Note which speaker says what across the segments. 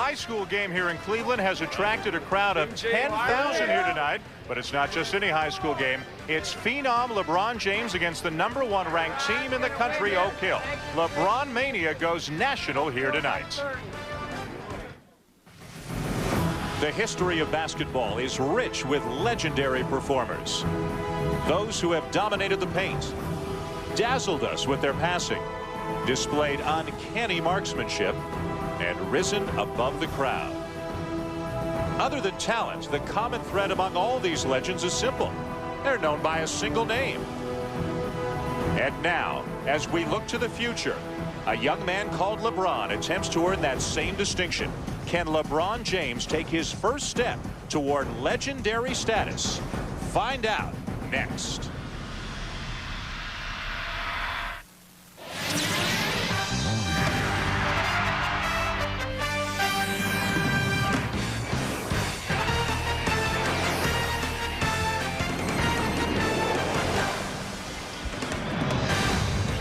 Speaker 1: high school game here in Cleveland has attracted a crowd of 10,000 here tonight. But it's not just any high school game. It's phenom LeBron James against the #1 ranked team in the country, Oakhill. LeBron Mania goes national here tonight. The history of basketball is rich with legendary performers. Those who have dominated the paint, dazzled us with their passing, displayed uncanny marksmanship, and risen above the crowd. Other than talent, the common thread among all these legends is simple. They're known by a single name. And now, as we look to the future, a young man called LeBron attempts to earn that same distinction. Can LeBron James take his first step toward legendary status? Find out next.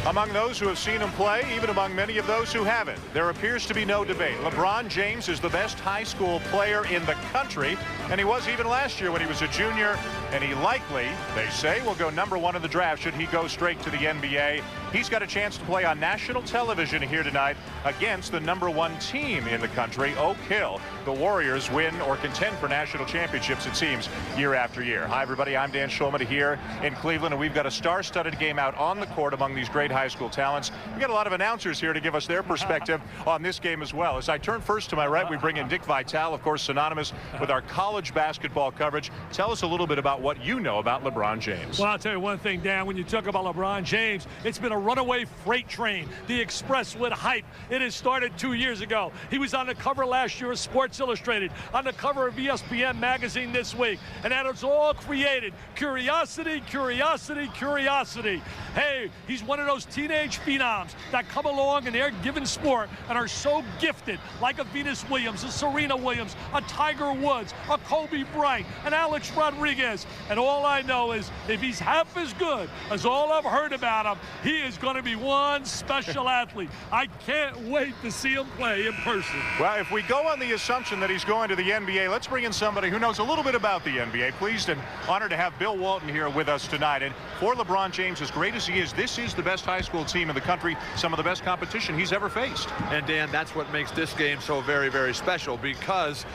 Speaker 1: Among those who have seen him play, even among many of those who haven't, there appears to be no debate. LeBron James is the best high school player in the country, and he was even last year when he was a junior, and he likely, they say, will go #1 in the draft should he go straight to the NBA. He's got a chance to play on national television here tonight against the #1 team in the country, Oakhill. The Warriors win or contend for national championships, it seems, year after year. Hi, everybody. I'm Dan Schulman here in Cleveland, and we've got a star-studded game out on the court among these great high school talents. We've got a lot of announcers here to give us their perspective on this game as well. As I turn first to my right, we bring in Dick Vitale, of course, synonymous with our college basketball coverage. Tell us a little bit about what you know about LeBron James.
Speaker 2: Well, I'll tell you one thing, Dan. When you talk about LeBron James, it's been a runaway freight train. The Express with hype. It has started 2 years ago. He was on the cover last year of Sports Illustrated, on the cover of ESPN magazine this week, and that has all created curiosity, curiosity, curiosity. Hey, he's one of those teenage phenoms that come along in their given sport and are so gifted, like a Venus Williams, a Serena Williams, a Tiger Woods, a Kobe Bryant, an Alex Rodriguez. And all I know is if he's half as good as all I've heard about him, he is going to be one special athlete. I can't wait to see him play in person.
Speaker 1: Well, if we go on the assumption that he's going to the NBA, let's bring in somebody who knows a little bit about the NBA. Pleased and honored to have Bill Walton here with us tonight. And for LeBron James, as great as he is, this is the best high school team in the country, some of the best competition he's ever faced.
Speaker 3: And Dan, that's what makes this game so very, very special, because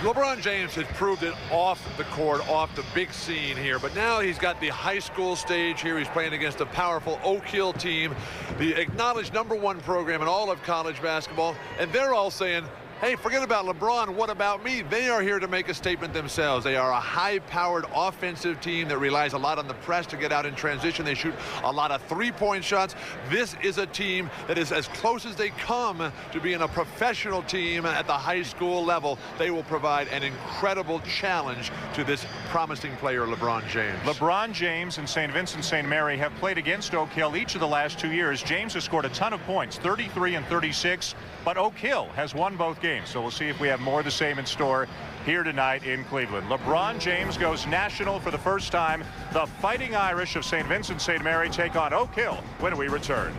Speaker 3: LeBron James has proved it off the court, off the big scene here, but now he's got the high school stage here. He's playing against a powerful Oakhill team, the acknowledged #1 program in all of college basketball, and they're all saying, hey, forget about LeBron, what about me? They are here to make a statement themselves. They are a high-powered offensive team that relies a lot on the press to get out in transition. They shoot a lot of three-point shots. This is a team that is as close as they come to being a professional team at the high school level. They will provide an incredible challenge to this promising player, LeBron James.
Speaker 1: LeBron James and St. Vincent St. Mary have played against Oakhill each of the last 2 years. James has scored a ton of points, 33 and 36, but Oakhill has won both games. So we'll see if we have more of the same in store here tonight in Cleveland. LeBron James goes national for the first time. The Fighting Irish of St. Vincent St. Mary take on Oakhill when we return.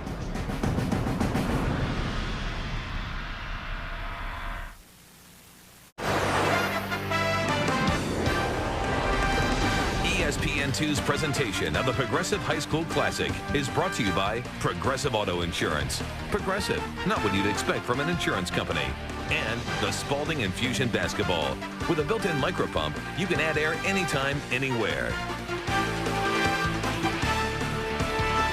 Speaker 4: ESPN2's presentation of the Progressive High School Classic is brought to you by Progressive Auto Insurance. Progressive, not what you'd expect from an insurance company. And the Spalding Infusion Basketball. With a built-in micro pump, you can add air anytime, anywhere.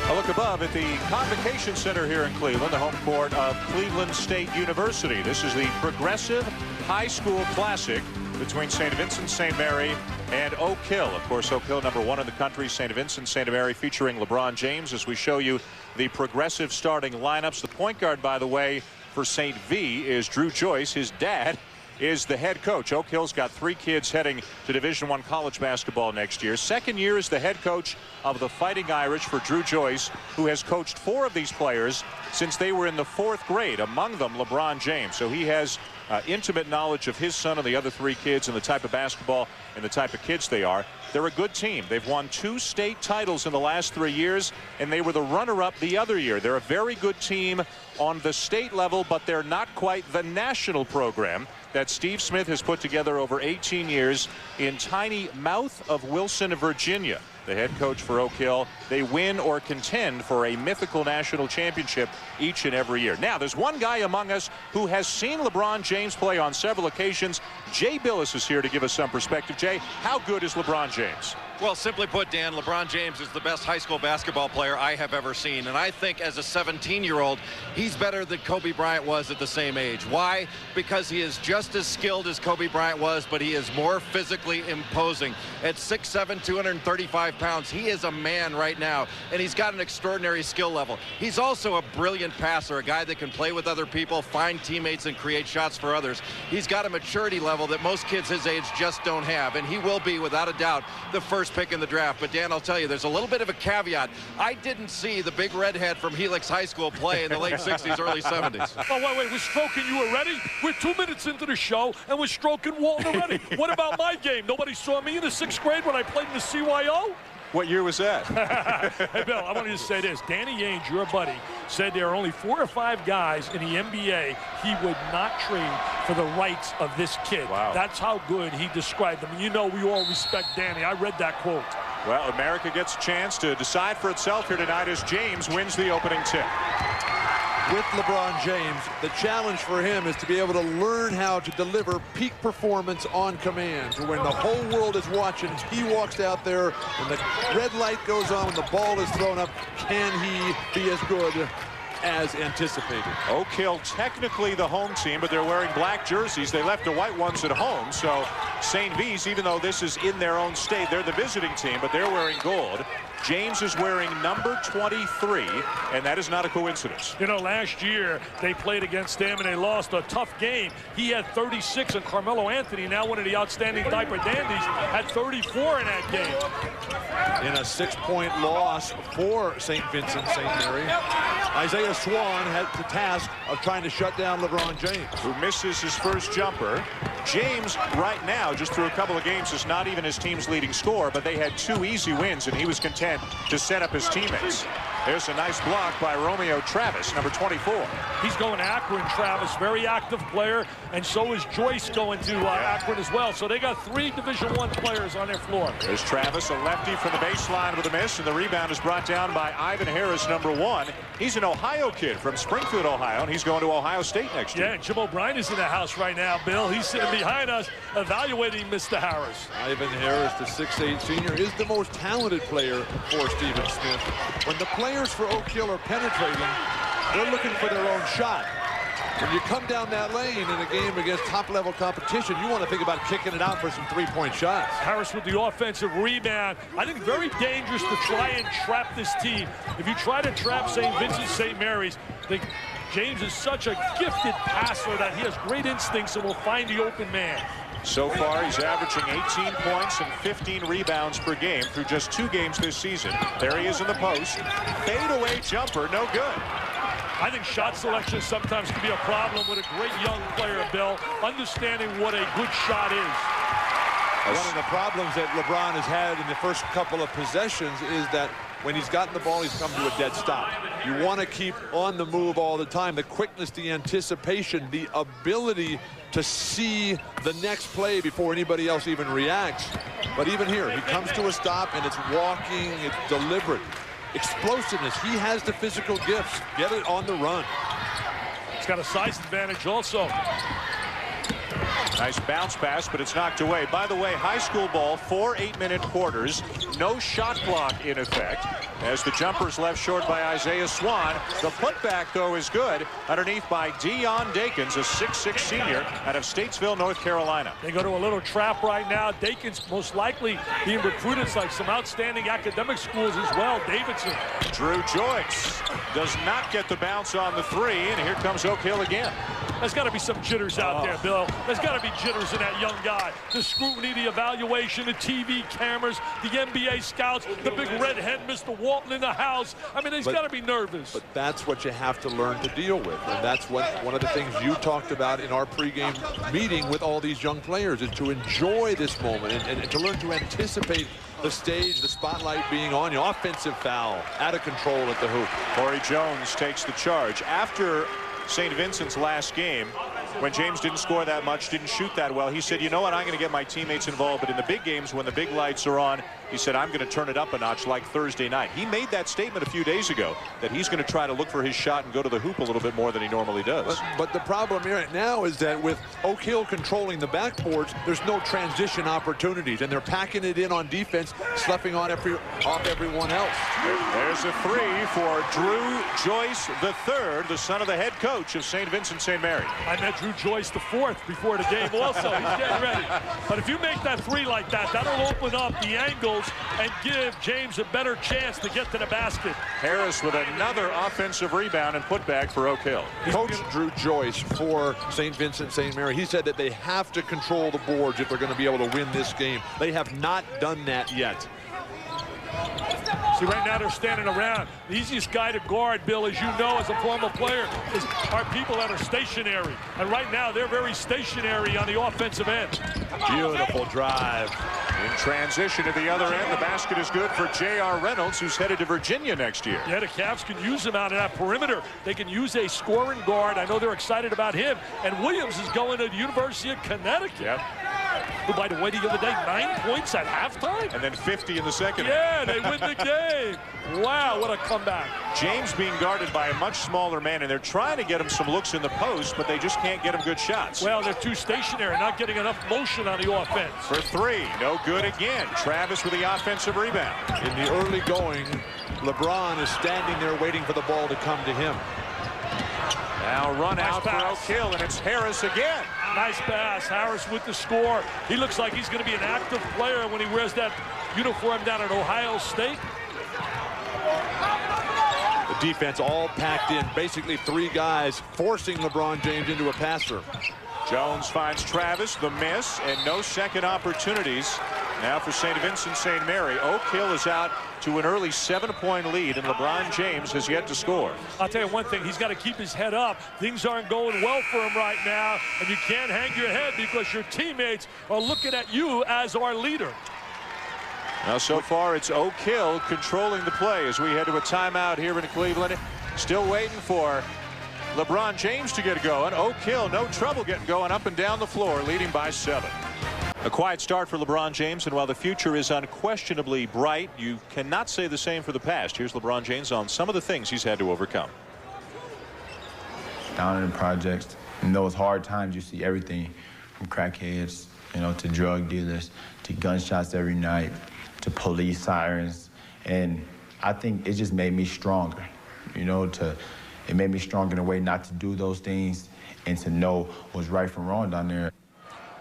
Speaker 1: A look above at the Convocation Center here in Cleveland, the home court of Cleveland State University. This is the Progressive High School Classic between St. Vincent St. Mary and Oakhill. Of course, Oakhill #1 in the country, St. Vincent St. Mary featuring LeBron James as we show you the Progressive starting lineups. The point guard, by the way, for St. V is Drew Joyce. His dad is the head coach. Oakhill's got 3 kids heading to Division I college basketball next year. Second year as the head coach of the Fighting Irish for Drew Joyce, who has coached 4 of these players since they were in the 4th grade, among them LeBron James. So he has intimate knowledge of his son and the other 3 kids and the type of basketball and the type of kids they are. They're a good team. They've won 2 state titles in the last 3 years, and they were the runner-up the other year. They're a very good team on the state level, but they're not quite the national program that Steve Smith has put together over 18 years in tiny Mouth of Wilson, Virginia. The head coach for Oakhill. They win or contend for a mythical national championship each and every year. Now, there's one guy among us who has seen LeBron James play on several occasions. Jay Billis is here to give us some perspective. Jay, how good is LeBron James?
Speaker 5: Well, simply put, Dan, LeBron James is the best high school basketball player I have ever seen. And I think as a 17-year-old, he's better than Kobe Bryant was at the same age. Why? Because he is just as skilled as Kobe Bryant was, but he is more physically imposing. At 6'7", 235 pounds, he is a man right now, and he's got an extraordinary skill level. He's also a brilliant passer, a guy that can play with other people, find teammates, and create shots for others. He's got a maturity level that most kids his age just don't have, and he will be, without a doubt, the first pick in the draft. But Dan, I'll tell you, there's a little bit of a caveat. I didn't see the big redhead from Helix High School play in the late 60s, early 70s.
Speaker 2: Oh, wait, we're stroking you already? We're 2 minutes into the show, and we're stroking Walton already. What about my game? Nobody saw me in the 6th grade when I played in the CYO?
Speaker 1: What year was that?
Speaker 2: Hey, Bill, I want you to say this. Danny Ainge, your buddy, said there are only 4 or 5 guys in the NBA he would not trade for the rights of this kid.
Speaker 1: Wow.
Speaker 2: That's how good he described them. And you know we all respect Danny. I read that quote.
Speaker 1: Well, America gets a chance to decide for itself here tonight as James wins the opening tip.
Speaker 3: With LeBron James, the challenge for him is to be able to learn how to deliver peak performance on command. When the whole world is watching, he walks out there, when the red light goes on, when the ball is thrown up, can he be as good as anticipated?
Speaker 1: Oakhill technically the home team, but they're wearing black jerseys. They left the white ones at home. So St. V's, even though this is in their own state, they're the visiting team, but they're wearing gold. James is wearing number 23, and that is not a coincidence.
Speaker 2: You know, last year they played against them and they lost a tough game. He had 36, and Carmelo Anthony, now one of the outstanding diaper dandies, had 34 in that game.
Speaker 3: In a 6-point loss for St. Vincent St. Mary, Isaiah Swan had the task of trying to shut down LeBron James,
Speaker 1: who misses his first jumper. James, right now, just through a couple of games, is not even his team's leading scorer, but they had 2 easy wins, and he was content to set up his teammates. There's a nice block by Romeo Travis, number 24.
Speaker 2: He's going to Akron, Travis, very active player, and so is Joyce going to Akron as well. So they got 3 Division I players on their floor.
Speaker 1: There's Travis, a lefty from the baseline with a miss, and the rebound is brought down by Ivan Harris, number 1. He's an Ohio kid from Springfield, Ohio, and he's going to Ohio State next year.
Speaker 2: Yeah, Jim O'Brien is in the house right now, Bill. He's sitting behind us evaluating Mr. Harris.
Speaker 3: Ivan Harris, the 6'8" senior, is the most talented player for Stephen Smith. When the players for Oakhill are penetrating, they're looking for their own shot. When you come down that lane in a game against top-level competition, you want to think about kicking it out for some 3-point shots.
Speaker 2: Harris with the offensive rebound. I think very dangerous to try and trap this team. If you try to trap St. Vincent St. Mary's, James is such a gifted passer that he has great instincts and will find the open man.
Speaker 1: So far, he's averaging 18 points and 15 rebounds per game through just 2 games this season. There he is in the post. Fadeaway jumper, no good.
Speaker 2: I think shot selection sometimes can be a problem with a great young player, Bill, understanding what a good shot is.
Speaker 3: One of the problems that LeBron has had in the first couple of possessions is that when he's gotten the ball, he's come to a dead stop. You want to keep on the move all the time. The quickness, the anticipation, the ability to see the next play before anybody else even reacts. But even here, he comes to a stop, and it's walking, it's deliberate. Explosiveness, he has the physical gifts. Get it on the run.
Speaker 2: He's got a size advantage also.
Speaker 1: Nice bounce pass, but it's knocked away. By the way, high school ball, 4 8-minute quarters. No shot clock in effect as the jumper's left short by Isaiah Swan. The putback, though, is good. Underneath by Dion Dakins, a 6'6" senior out of Statesville, North Carolina.
Speaker 2: They go to a little trap right now. Dakins most likely being recruited like some outstanding academic schools as well. Davidson.
Speaker 1: Drew Joyce does not get the bounce on the 3, and here comes Oakhill again.
Speaker 2: There's got to be some jitters out there, Bill. There's got to be jitters in that young guy. The scrutiny, the evaluation, the TV cameras, the NBA scouts, the big redhead Mr. Walton in the house. I mean, he's got to be nervous.
Speaker 3: But that's what you have to learn to deal with. And that's what one of the things you talked about in our pregame meeting with all these young players, is to enjoy this moment and to learn to anticipate the stage, the spotlight being on you. Offensive foul, out of control at the hoop.
Speaker 1: Corey Jones takes the charge. After St. Vincent's last game, when James didn't score that much, didn't shoot that well, he said, you know what, I'm going to get my teammates involved, but in the big games, when the big lights are on, he said, I'm going to turn it up a notch like Thursday night. He made that statement a few days ago, that he's going to try to look for his shot and go to the hoop a little bit more than he normally does.
Speaker 3: But the problem right now is that with Oakhill controlling the backboards, there's no transition opportunities, and they're packing it in on defense, sloughing on off everyone else.
Speaker 1: There's a three for Drew Joyce III, the son of the head coach of St. Vincent St. Mary.
Speaker 2: I met Drew Joyce IV before the game also. He's getting ready. But if you make that three like that, that'll open up the angles and give James a better chance to get to the basket.
Speaker 1: Harris with another offensive rebound and putback for Oakhill.
Speaker 3: Coach Drew Joyce for St. Vincent St. Mary, he said that they have to control the boards if they're going to be able to win this game. They have not done that yet.
Speaker 2: See, right now they're standing around. The easiest guy to guard, Bill, as you know, as a former player, are people that are stationary. And right now they're very stationary on the offensive end.
Speaker 3: Beautiful drive.
Speaker 1: In transition at the other end, the basket is good for J.R. Reynolds, who's headed to Virginia next year.
Speaker 2: Yeah, the Cavs can use him out of that perimeter. They can use a scoring guard. I know they're excited about him. And Williams is going to the University of Connecticut.
Speaker 1: Yep.
Speaker 2: Who, by the way, the other day, 9 points at halftime.
Speaker 1: And then 50 in the second.
Speaker 2: Yeah, they win the game. Wow, what a comeback.
Speaker 1: James being guarded by a much smaller man, and they're trying to get him some looks in the post, but they just can't get him good shots.
Speaker 2: Well, they're too stationary, not getting enough motion on the offense.
Speaker 1: For three, no good again. Travis with the offensive rebound.
Speaker 3: In the early going, LeBron is standing there waiting for the ball to come to him.
Speaker 1: Now run
Speaker 2: Nice
Speaker 1: out
Speaker 2: pass.
Speaker 1: for Oakhill, and it's Harris again.
Speaker 2: Nice pass. Harris with the score. He looks like he's going to be an active player when he wears that uniform down at Ohio State.
Speaker 3: The defense all packed in, basically 3 guys forcing LeBron James into a passer.
Speaker 1: Jones finds Travis, the miss, and no second opportunities. Now for St. Vincent St. Mary, Oakhill is out to an early 7-point lead, and LeBron James has yet to score.
Speaker 2: I'll tell you one thing, he's got to keep his head up. Things aren't going well for him right now, and you can't hang your head because your teammates are looking at you as our leader.
Speaker 1: Now so far it's Oakhill controlling the play as we head to a timeout here in Cleveland. Still waiting for LeBron James to get going. Oakhill, no trouble getting going up and down the floor, leading by 7. A quiet start for LeBron James, and while the future is unquestionably bright, you cannot say the same for the past. Here's LeBron James on some of the things he's had to overcome.
Speaker 6: Down in the projects, in those hard times, you see everything from crackheads, you know, to drug dealers, to gunshots every night, to police sirens. And I think it just made me stronger, you know, it made me stronger in a way not to do those things and to know what's right from wrong down there.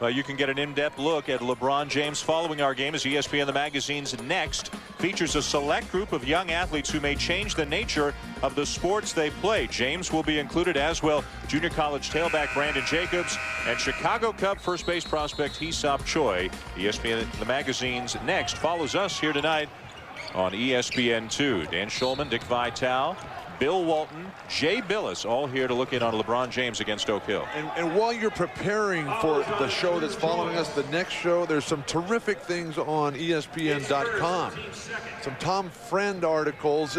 Speaker 1: Well, you can get an in-depth look at LeBron James following our game as ESPN The Magazine's Next features a select group of young athletes who may change the nature of the sports they play. James will be included, as will junior college tailback Brandon Jacobs and Chicago Cub first base prospect Hee-Seop Choi. ESPN The Magazine's Next follows us here tonight on ESPN2. Dan Schulman, Dick Vitale, Bill Walton, Jay Billis, all here to look in on LeBron James against Oakhill.
Speaker 3: And while you're preparing for the show that's following us, the next show, there's some terrific things on ESPN.com. Some Tom Friend articles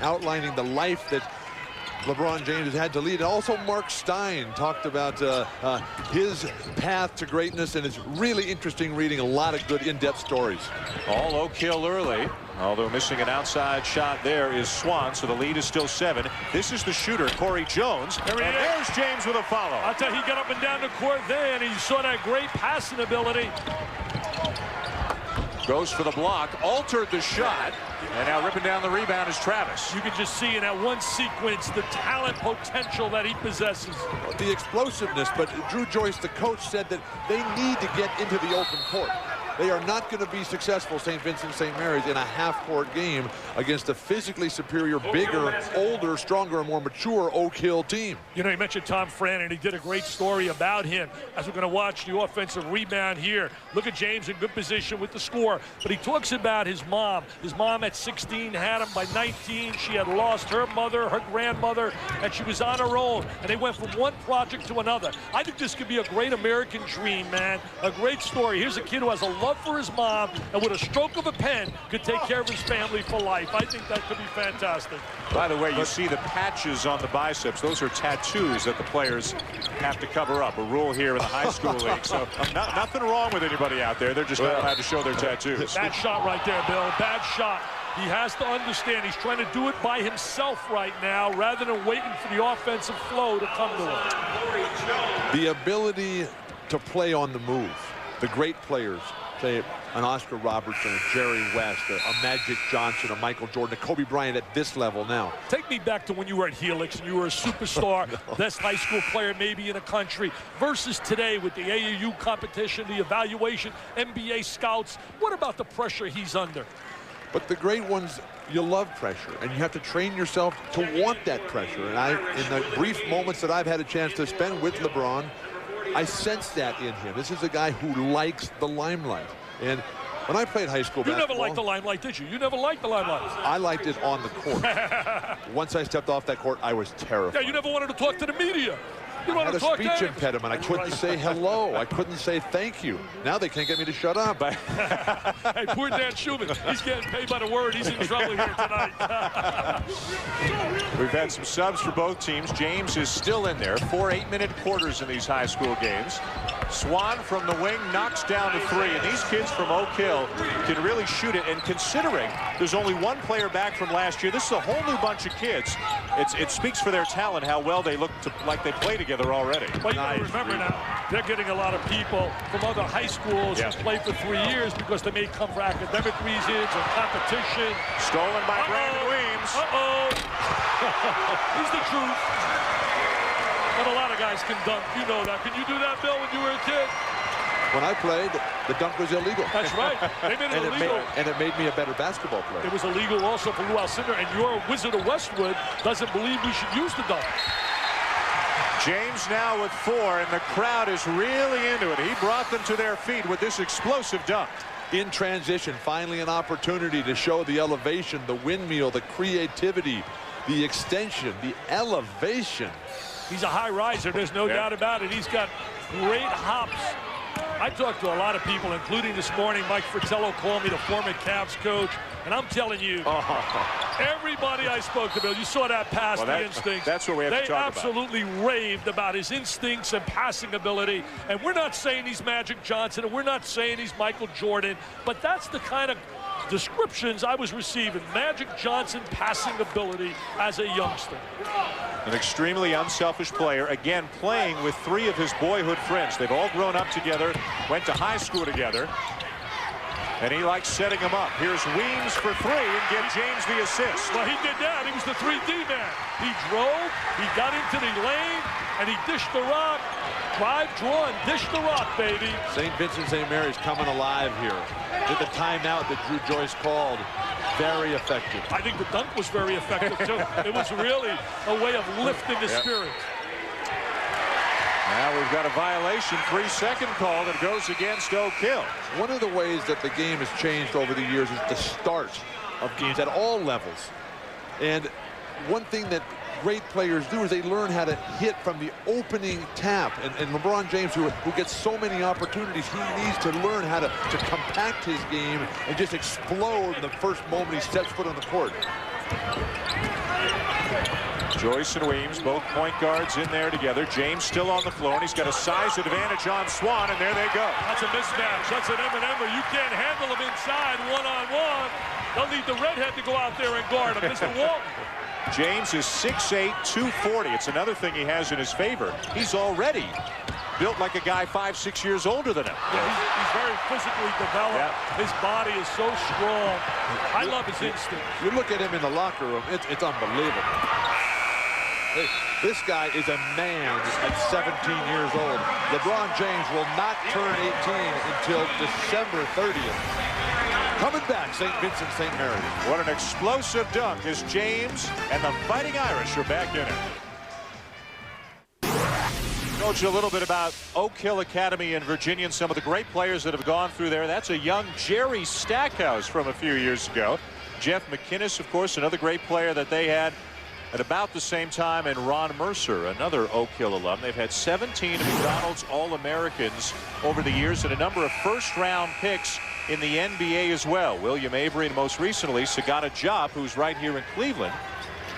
Speaker 3: outlining the life that LeBron James has had to lead. And also Mark Stein talked about his path to greatness, and it's really interesting reading a lot of good in-depth stories.
Speaker 1: All Oakhill early. Although missing an outside shot there is Swan, so the lead is still 7. This is the shooter, Corey Jones. And there's James with a follow.
Speaker 2: I'll tell you, he got up and down the court there, and he saw that great passing ability.
Speaker 1: Goes for the block, altered the shot, and now ripping down the rebound is Travis.
Speaker 2: You can just see in that one sequence the talent potential that he possesses.
Speaker 3: The explosiveness, but Drew Joyce, the coach, said that they need to get into the open court. They are not going to be successful, St. Vincent St. Mary's, in a half-court game against a physically superior, bigger, older, stronger, and more mature Oakhill team.
Speaker 2: You know, you mentioned Tom Frannon. He did a great story about him as we're going to watch the offensive rebound here. Look at James in good position with the score. But he talks about his mom. His mom at 16 had him by 19. She had lost her mother, her grandmother, and she was on her own. And they went from one project to another. I think this could be a great American dream, man. A great story. Here's a kid who has a love for his mom and with a stroke of a pen could take care of his family for life. I think that could be fantastic.
Speaker 1: By the way, you see the patches on the biceps. Those are tattoos that the players have to cover up. A rule here in the high school league. So nothing wrong with anybody out there. They're just not allowed to show their tattoos.
Speaker 2: Bad shot right there, Bill. Bad shot. He has to understand he's trying to do it by himself right now rather than waiting for the offensive flow to come to him.
Speaker 3: The ability to play on the move. The great players, say an Oscar Robertson, a Jerry West, a Magic Johnson, a Michael Jordan, a Kobe Bryant at this level now.
Speaker 2: Take me back to when you were at Helix and you were a superstar, best high school player maybe in the country, versus today with the AAU competition, the evaluation, NBA scouts. What about the pressure he's under?
Speaker 3: But the great ones, you love pressure, and you have to train yourself to want that pressure. And in the brief moments that I've had a chance to spend with LeBron, I sense that in him. This is a guy who likes the limelight. And when I played high school basketball...
Speaker 2: You never liked the limelight, did you? You never liked the limelight.
Speaker 3: I liked it on the court. Once I stepped off that court, I was terrified.
Speaker 2: Yeah, you never wanted to talk to the media. You
Speaker 3: I had a speech impediment. I couldn't say hello. I couldn't say thank you. Now they can't get me to shut up.
Speaker 2: Hey, poor Dan Schumann. He's getting paid by the word. He's in trouble here tonight.
Speaker 1: We've had some subs for both teams. James is still in there. 4 8-minute quarters in these high school games. Swan from the wing knocks down to 3. And these kids from Oakhill can really shoot it. And considering there's only one player back from last year, this is a whole new bunch of kids. It speaks for their talent how well they look like they play together already.
Speaker 2: Well, you gotta remember now, they're getting a lot of people from other high schools who played for 3 years because they may come for academic reasons or competition.
Speaker 1: Stolen by Brandon Weems.
Speaker 2: He's the truth. But a lot of guys can dunk. You know that. Can you do that, Bill, when you were a kid?
Speaker 3: When I played, the dunk was illegal.
Speaker 2: That's right. They made it illegal.
Speaker 3: It made me a better basketball player.
Speaker 2: It was illegal also for Lou Alcindor, and your Wizard of Westwood doesn't believe we should use the dunk.
Speaker 1: James now with 4, and the crowd is really into it. He brought them to their feet with this explosive dunk.
Speaker 3: In transition, finally an opportunity to show the elevation, the windmill, the creativity, the extension, the elevation.
Speaker 2: He's a high riser, there's no doubt about it. He's got great hops. I talked to a lot of people, including this morning, Mike Fratello called me, the former Cavs coach, and I'm telling you, everybody I spoke to, Bill, you saw that pass, the instinct.
Speaker 1: That's what we have to talk about.
Speaker 2: They absolutely raved about his instincts and passing ability, and we're not saying he's Magic Johnson, and we're not saying he's Michael Jordan, but that's the kind of descriptions I was receiving. Magic Johnson passing ability as a youngster.
Speaker 1: An extremely unselfish player, again playing with 3 of his boyhood friends. They've all grown up together, went to high school together, and he likes setting them up. Here's Weems for 3 and give James the assist.
Speaker 2: Well, he did that. He was the 3D man. He drove, he got into the lane, and he dished the rock. Drive, draw, and dish the rock, baby.
Speaker 3: St. Vincent St. Mary's coming alive here. Did the timeout that Drew Joyce called. Very effective.
Speaker 2: I think the dunk was very effective, too. It was really a way of lifting the spirit.
Speaker 1: Now we've got a violation, 3-second call that goes against Oakhill.
Speaker 3: One of the ways that the game has changed over the years is the start of games at all levels. And one thing that great players do is they learn how to hit from the opening tap. And LeBron James, who gets so many opportunities, he needs to learn how to compact his game and just explode in the first moment he steps foot on the court.
Speaker 1: Joyce and Weems, both point guards in there together. James still on the floor, and he's got a size advantage on Swan, and there they go.
Speaker 2: That's a mismatch. That's an M&M'er. You can't handle him inside one-on-one. They'll need the redhead to go out there and guard him. Mr. Walton.
Speaker 1: James is 6'8", 240. It's another thing he has in his favor. He's already built like a guy 5-6 years older than him.
Speaker 2: Yeah, he's very physically developed. Yeah. His body is so strong. I love his instinct.
Speaker 3: You look at him in the locker room, it's unbelievable. Hey, this guy is a man at 17 years old. LeBron James will not turn 18 until December 30th. Coming back, St. Vincent, St. Mary.
Speaker 1: What an explosive dunk as James and the Fighting Irish are back in it. Coach, a little bit about Oakhill Academy in Virginia and some of the great players that have gone through there. That's a young Jerry Stackhouse from a few years ago. Jeff McInnes, of course, another great player that they had at about the same time, and Ron Mercer, another Oakhill alum. They've had 17 McDonald's All-Americans over the years and a number of first-round picks in the NBA as well. William Avery, and most recently, Sagana Diop, who's right here in Cleveland,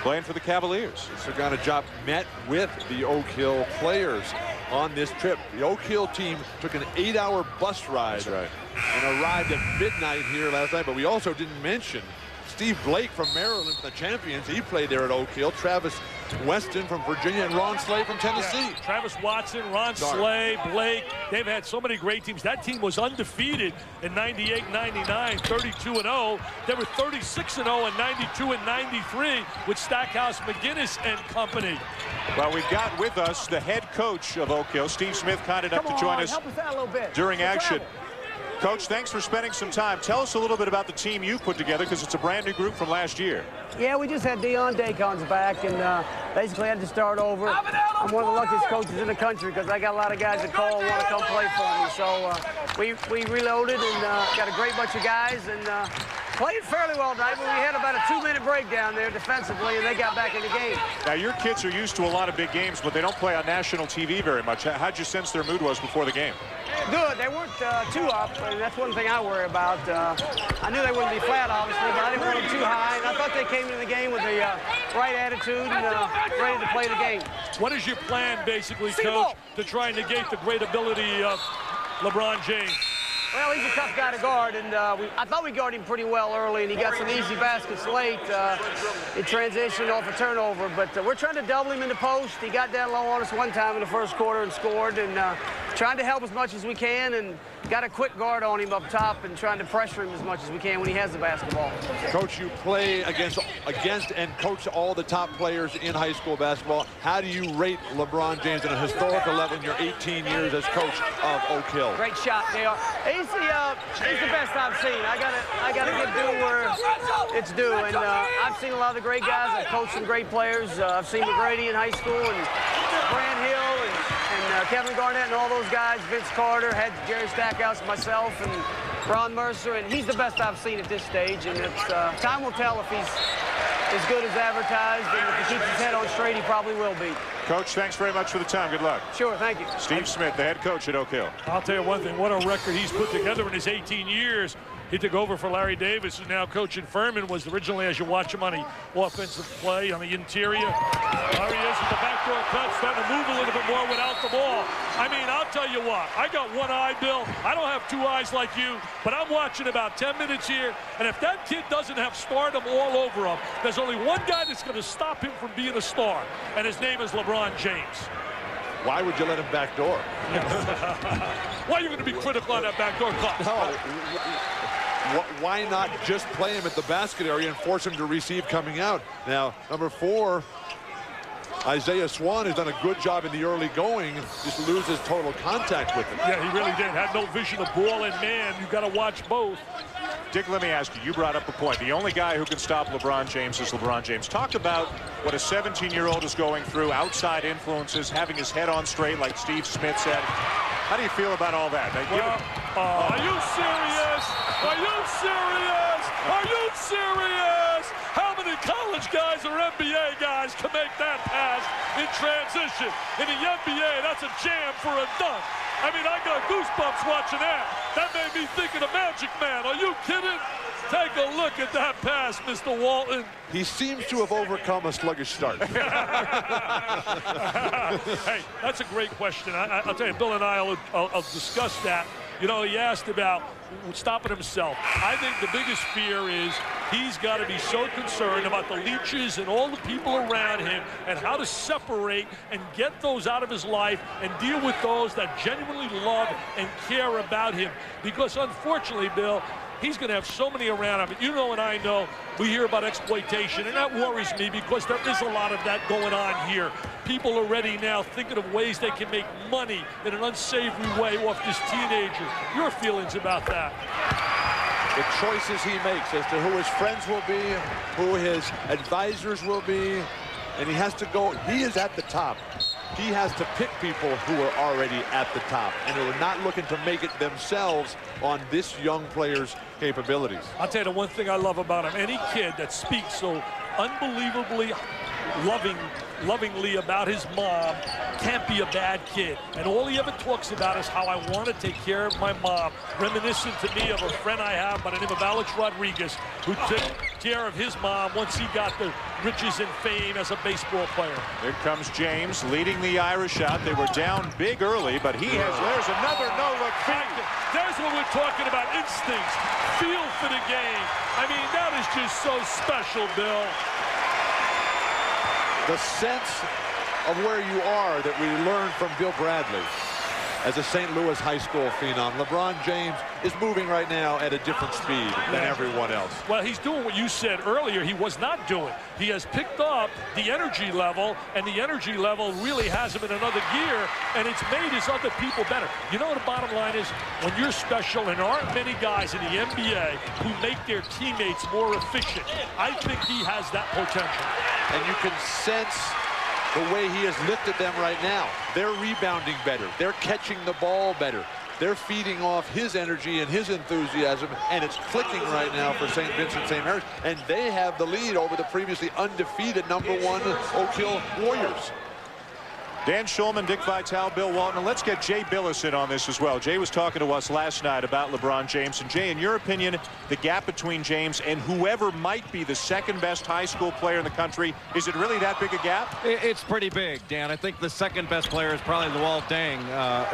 Speaker 1: playing for the Cavaliers.
Speaker 3: Sagana Diop met with the Oakhill players on this trip. The Oakhill team took an 8-hour bus ride and arrived at midnight here last night. But we also didn't mention Steve Blake from Maryland, the champions. He played there at Oakhill. Travis Weston from Virginia and Ron Slay from Tennessee.
Speaker 2: Yeah, Travis Watson, Ron Slay, Blake. They've had so many great teams. That team was undefeated in 98, 99, 32-0. They were 36-0 in 92 and 93 with Stackhouse, McInnes, and company.
Speaker 1: Well, we've got with us the head coach of Oakhill, Steve Smith, kind enough to join us during action. Coach, thanks for spending some time. Tell us a little bit about the team you put together, because it's a brand new group from last year.
Speaker 7: Yeah, we just had Deion Dacon's back, and basically had to start over. I'm one of the luckiest coaches in the country because I got a lot of guys that call and want to come play for me. So we reloaded and got a great bunch of guys and played fairly well tonight, but we had about a 2-minute breakdown there defensively, and they got back in the game.
Speaker 1: Now, your kids are used to a lot of big games, but they don't play on national TV very much. How'd you sense their mood was before the game?
Speaker 7: Good. They weren't too up, and that's one thing I worry about. I knew they wouldn't be flat, obviously, but I didn't want them too high, and I thought they came into the game with the right attitude and ready to play the game.
Speaker 2: What is your plan, basically, Coach, to try and negate the great ability of LeBron James?
Speaker 7: Well, he's a tough guy to guard, and I thought we guarded him pretty well early, and he got some easy baskets late. It transitioned off a turnover, but we're trying to double him in the post. He got down low on us one time in the first quarter and scored, and trying to help as much as we can, and got a quick guard on him up top and trying to pressure him as much as we can when he has the basketball.
Speaker 3: Coach, you play against and coach all the top players in high school basketball. How do you rate LeBron James at a historical level in your 18 years as coach of Oakhill?
Speaker 7: Great shot, JR. He's the best I've seen. I gotta give due where it's due, and I've seen a lot of the great guys. I've coached some great players. I've seen McGrady in high school, and Grant Hill, and Kevin Garnett, and all those guys. Vince Carter, had Jerry Stackhouse, myself, and Ron Mercer, and he's the best I've seen at this stage. And it's time will tell if he's as good as advertised, and if he keeps his head on straight, he probably will be.
Speaker 1: Coach, thanks very much for the time. Good luck.
Speaker 7: Sure, thank you.
Speaker 1: Steve Smith, the head coach at Oakhill.
Speaker 2: I'll tell you one thing, what a record he's put together in his 18 years. He took over for Larry Davis, who's now coaching Furman, was originally, as you watch him on the offensive play on the interior. There he is with the backdoor cut, starting to move a little bit more without the ball. I mean, I'll tell you what, I got one eye, Bill. I don't have two eyes like you, but I'm watching about 10 minutes here, and if that kid doesn't have stardom all over him, there's only one guy that's going to stop him from being a star, and his name is LeBron James.
Speaker 3: Why would you let him backdoor?
Speaker 2: Why are you going to be critical on that backdoor cut?
Speaker 3: No. Why not just play him at the basket area and force him to receive coming out? Now, number 4, Isaiah Swan has done a good job in the early going, just loses total contact with him.
Speaker 2: Yeah, he really did. Had no vision of ball and man. You've got to watch both.
Speaker 1: Dick, let me ask you, you brought up a point. The only guy who can stop LeBron James is LeBron James. Talk about what a 17-year-old is going through, outside influences, having his head on straight, like Steve Smith said. How do you feel about all that?
Speaker 2: Are you serious? Are you serious? Are you serious? How many college guys or NBA guys can make that pass in transition? In the NBA, that's a jam for a dunk. I mean, I got goosebumps watching that. That made me think of the Magic Man. Are you kidding? Take a look at that pass, Mr. Walton.
Speaker 3: He seems to have overcome a sluggish start.
Speaker 2: Hey, that's a great question. I'll tell you, Bill and I will discuss that. You know, he asked about stopping himself. I think the biggest fear is he's got to be so concerned about the leeches and all the people around him and how to separate and get those out of his life and deal with those that genuinely love and care about him. Because unfortunately, Bill, he's going to have so many around him. You know and I know we hear about exploitation, and that worries me because there is a lot of that going on here. People already now thinking of ways they can make money in an unsavory way off this teenager. Your feelings about that?
Speaker 3: The choices he makes as to who his friends will be, who his advisors will be, and he has to go. He is at the top. He has to pick people who are already at the top and who are not looking to make it themselves on this young player's capabilities.
Speaker 2: I'll tell you the one thing I love about him. Any kid that speaks so unbelievably lovingly about his mom can't be a bad kid. And all he ever talks about is how I want to take care of my mom, reminiscent to me of a friend I have by the name of Alex Rodriguez, who took care of his mom once he got the riches and fame as a baseball player.
Speaker 1: Here comes James leading the Irish out. They were down big early, but there's another no-look feed.
Speaker 2: There's what we're talking about, instincts, feel for the game. I mean, that is just so special, Bill.
Speaker 3: The sense of where you are that we learned from Bill Bradley as a St. Louis high school phenom. LeBron James is moving right now at a different speed than everyone else.
Speaker 2: Well, he's doing what you said earlier he was not doing. He has picked up the energy level, and the energy level really has him in another gear, and it's made his other people better. You know what the bottom line is? When you're special, and there aren't many guys in the NBA who make their teammates more efficient, I think he has that potential.
Speaker 3: And you can sense the way he has lifted them right now. They're rebounding better. They're catching the ball better. They're feeding off his energy and his enthusiasm, and it's clicking right now for St. Vincent St. Mary's, and they have the lead over the previously undefeated #1 Oakhill Warriors.
Speaker 1: Dan Schulman, Dick Vitale, Bill Walton, and let's get Jay Billis in on this as well. Jay was talking to us last night about LeBron James. And Jay, in your opinion, the gap between James and whoever might be the second best high school player in the country, is it really that big a gap?
Speaker 5: It's pretty big, Dan. I think the second best player is probably Luol Deng,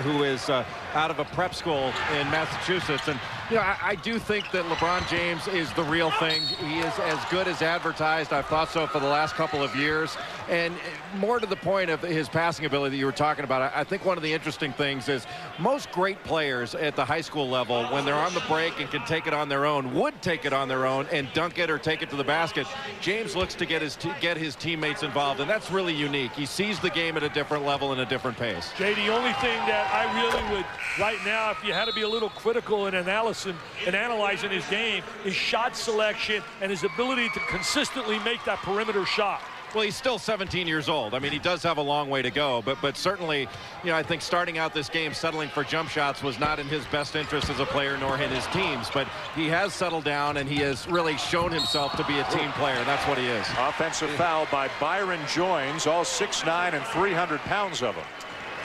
Speaker 5: who is out of a prep school in Massachusetts. And you know, I do think that LeBron James is the real thing. He is as good as advertised. I've thought so for the last couple of years. And more to the point of his passing ability that you were talking about, I think one of the interesting things is most great players at the high school level, when they're on the break and can take it on their own, would take it on their own and dunk it or take it to the basket. James looks to get his teammates involved, and that's really unique. He sees the game at a different level and a different pace.
Speaker 2: Jay, the only thing that I really would, right now, if you had to be a little critical in analyzing his game, is shot selection and his ability to consistently make that perimeter shot.
Speaker 5: Well, he's still 17 years old. I mean, he does have a long way to go, but certainly, you know, I think starting out this game settling for jump shots was not in his best interest as a player nor in his team's, but he has settled down and he has really shown himself to be a team player. That's what he is.
Speaker 1: Offensive foul by Byron Joins, all 6'9" and 300 pounds of him.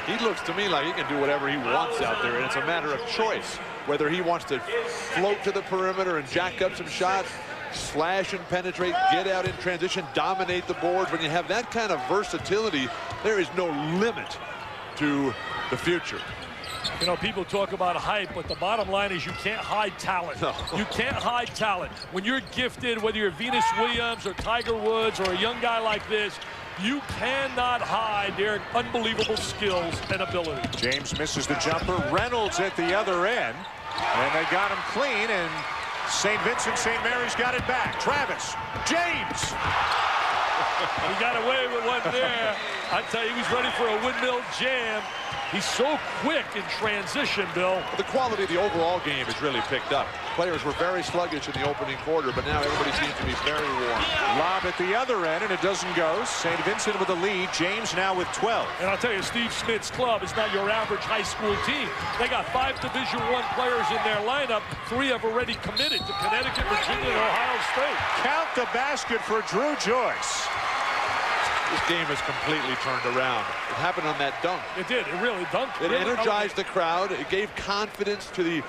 Speaker 3: He looks to me like he can do whatever he wants out there, and it's a matter of choice, whether he wants to float to the perimeter and jack up some shots, slash and penetrate, get out in transition, dominate the boards. When you have that kind of versatility, there is no limit to the future.
Speaker 2: You know, people talk about hype, but the bottom line is you can't hide talent.
Speaker 3: No.
Speaker 2: You can't hide talent. When you're gifted, whether you're Venus Williams or Tiger Woods or a young guy like this, you cannot hide their unbelievable skills and ability.
Speaker 1: James misses the jumper. Reynolds at the other end, and they got him clean, and St. Vincent St. Mary's got it back. Travis James.
Speaker 2: He got away with one there. I tell you, he was ready for a windmill jam. He's so quick in transition, Bill.
Speaker 3: The quality of the overall game has really picked up. Players were very sluggish in the opening quarter, but now everybody seems to be very warm.
Speaker 1: Lob at the other end, and it doesn't go. St. Vincent with the lead. James now with 12.
Speaker 2: And I'll tell you, Steve Smith's club is not your average high school team. They got 5 Division I players in their lineup. 3 have already committed to Connecticut, Virginia, and Ohio State.
Speaker 1: Count the basket for Drew Joyce.
Speaker 3: This game has completely turned around. It happened on that dunk.
Speaker 2: It did. It really dunked.
Speaker 3: It energized the crowd. It gave confidence to the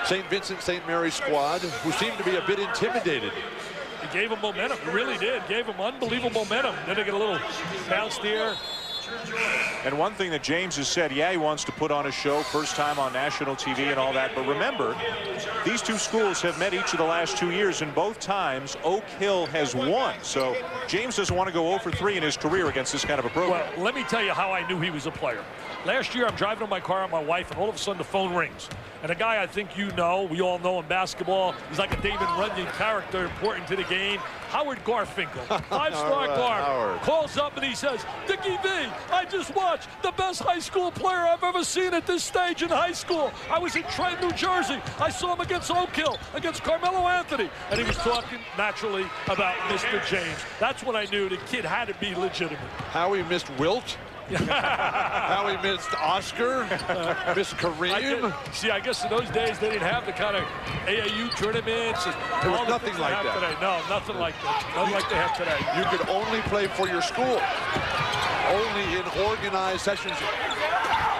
Speaker 3: St. Vincent St. Mary's squad, who seemed to be a bit intimidated.
Speaker 2: It gave them momentum. It really did. Gave them unbelievable momentum. Then they get a little bounce there.
Speaker 1: And one thing that James has said, yeah, he wants to put on a show, first time on national TV and all that. But remember, these two schools have met each of the last 2 years, and both times Oakhill has won. So James doesn't want to go 0 for 3 in his career against this kind of a program.
Speaker 2: Well, let me tell you how I knew he was a player. Last year, I'm driving in my car with my wife, and all of a sudden the phone rings. And a guy I think you know, we all know in basketball, he's like a David Runyon character, important to the game. Howard Garfinkel, five-star guard, calls up and he says, Dickie V, I just watched the best high school player I've ever seen at this stage in high school. I was in Trenton, New Jersey. I saw him against Oakhill, against Carmelo Anthony. And he was talking naturally about Mr. James. That's when I knew the kid had to be legitimate.
Speaker 3: How he missed Wilt. How he missed Oscar, missed Kareem.
Speaker 2: I guess in those days they didn't have the kind of AAU tournaments.
Speaker 3: There was nothing like that.
Speaker 2: Today. No, nothing like that. Nothing like they have today.
Speaker 3: You could only play for your school. Only in organized sessions.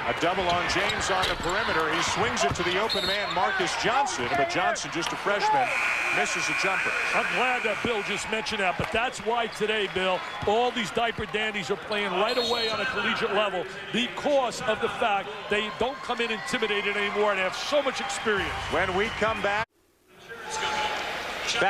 Speaker 1: A double on James on the perimeter. He swings it to the open man, Marcus Johnson, but Johnson, just a freshman, misses a jumper.
Speaker 2: I'm glad that Bill just mentioned that, but that's why today, Bill, all these diaper dandies are playing right away on a collegiate level because of the fact they don't come in intimidated anymore and have so much experience.
Speaker 1: When we come back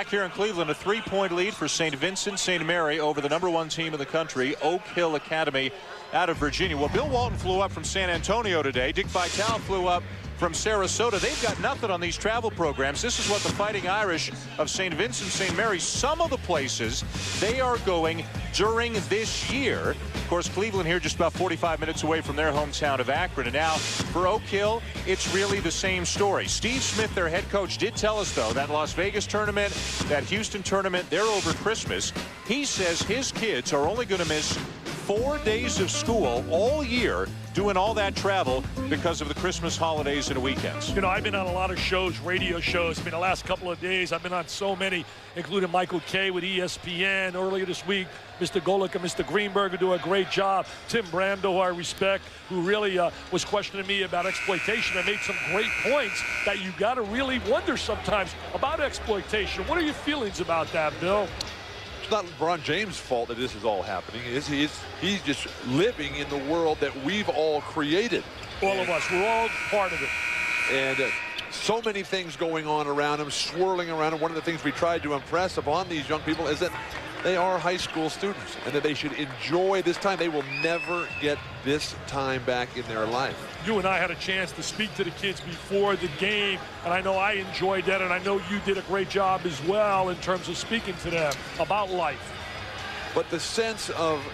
Speaker 1: here in Cleveland, a 3-point lead for St. Vincent St. Mary over the #1 team in the country, Oakhill Academy out of Virginia. Well, Bill Walton flew up from San Antonio today. Dick Vitale flew up from Sarasota. They've got nothing on these travel programs. This is what the Fighting Irish of St. Vincent St. Mary, some of the places they are going during this year. Of course, Cleveland here just about 45 minutes away from their hometown of Akron. And now for Oakhill, it's really the same story. Steve Smith, their head coach, did tell us, though, that Las Vegas tournament, that Houston tournament, they're over Christmas. He says his kids are only going to miss 4 days of school all year doing all that travel because of the Christmas holidays and weekends.
Speaker 2: You know, I've been on a lot of shows, radio shows. I mean, the last couple of days, I've been on so many, including Michael Kay with ESPN. Earlier this week, Mr. Golick and Mr. Greenberg do a great job. Tim Brando, who I respect, who really was questioning me about exploitation. I made some great points that you got to really wonder sometimes about exploitation. What are your feelings about that, Bill?
Speaker 3: It's not LeBron James' fault that this is all happening. He's just living in the world that we've all created.
Speaker 2: All of us. We're all part of it.
Speaker 3: And so many things going on around him, swirling around him. One of the things we tried to impress upon these young people is that they are high school students and that they should enjoy this time. They will never get this time back in their life.
Speaker 2: You and I had a chance to speak to the kids before the game, and I know I enjoyed that, and I know you did a great job as well in terms of speaking to them about life.
Speaker 3: But the sense of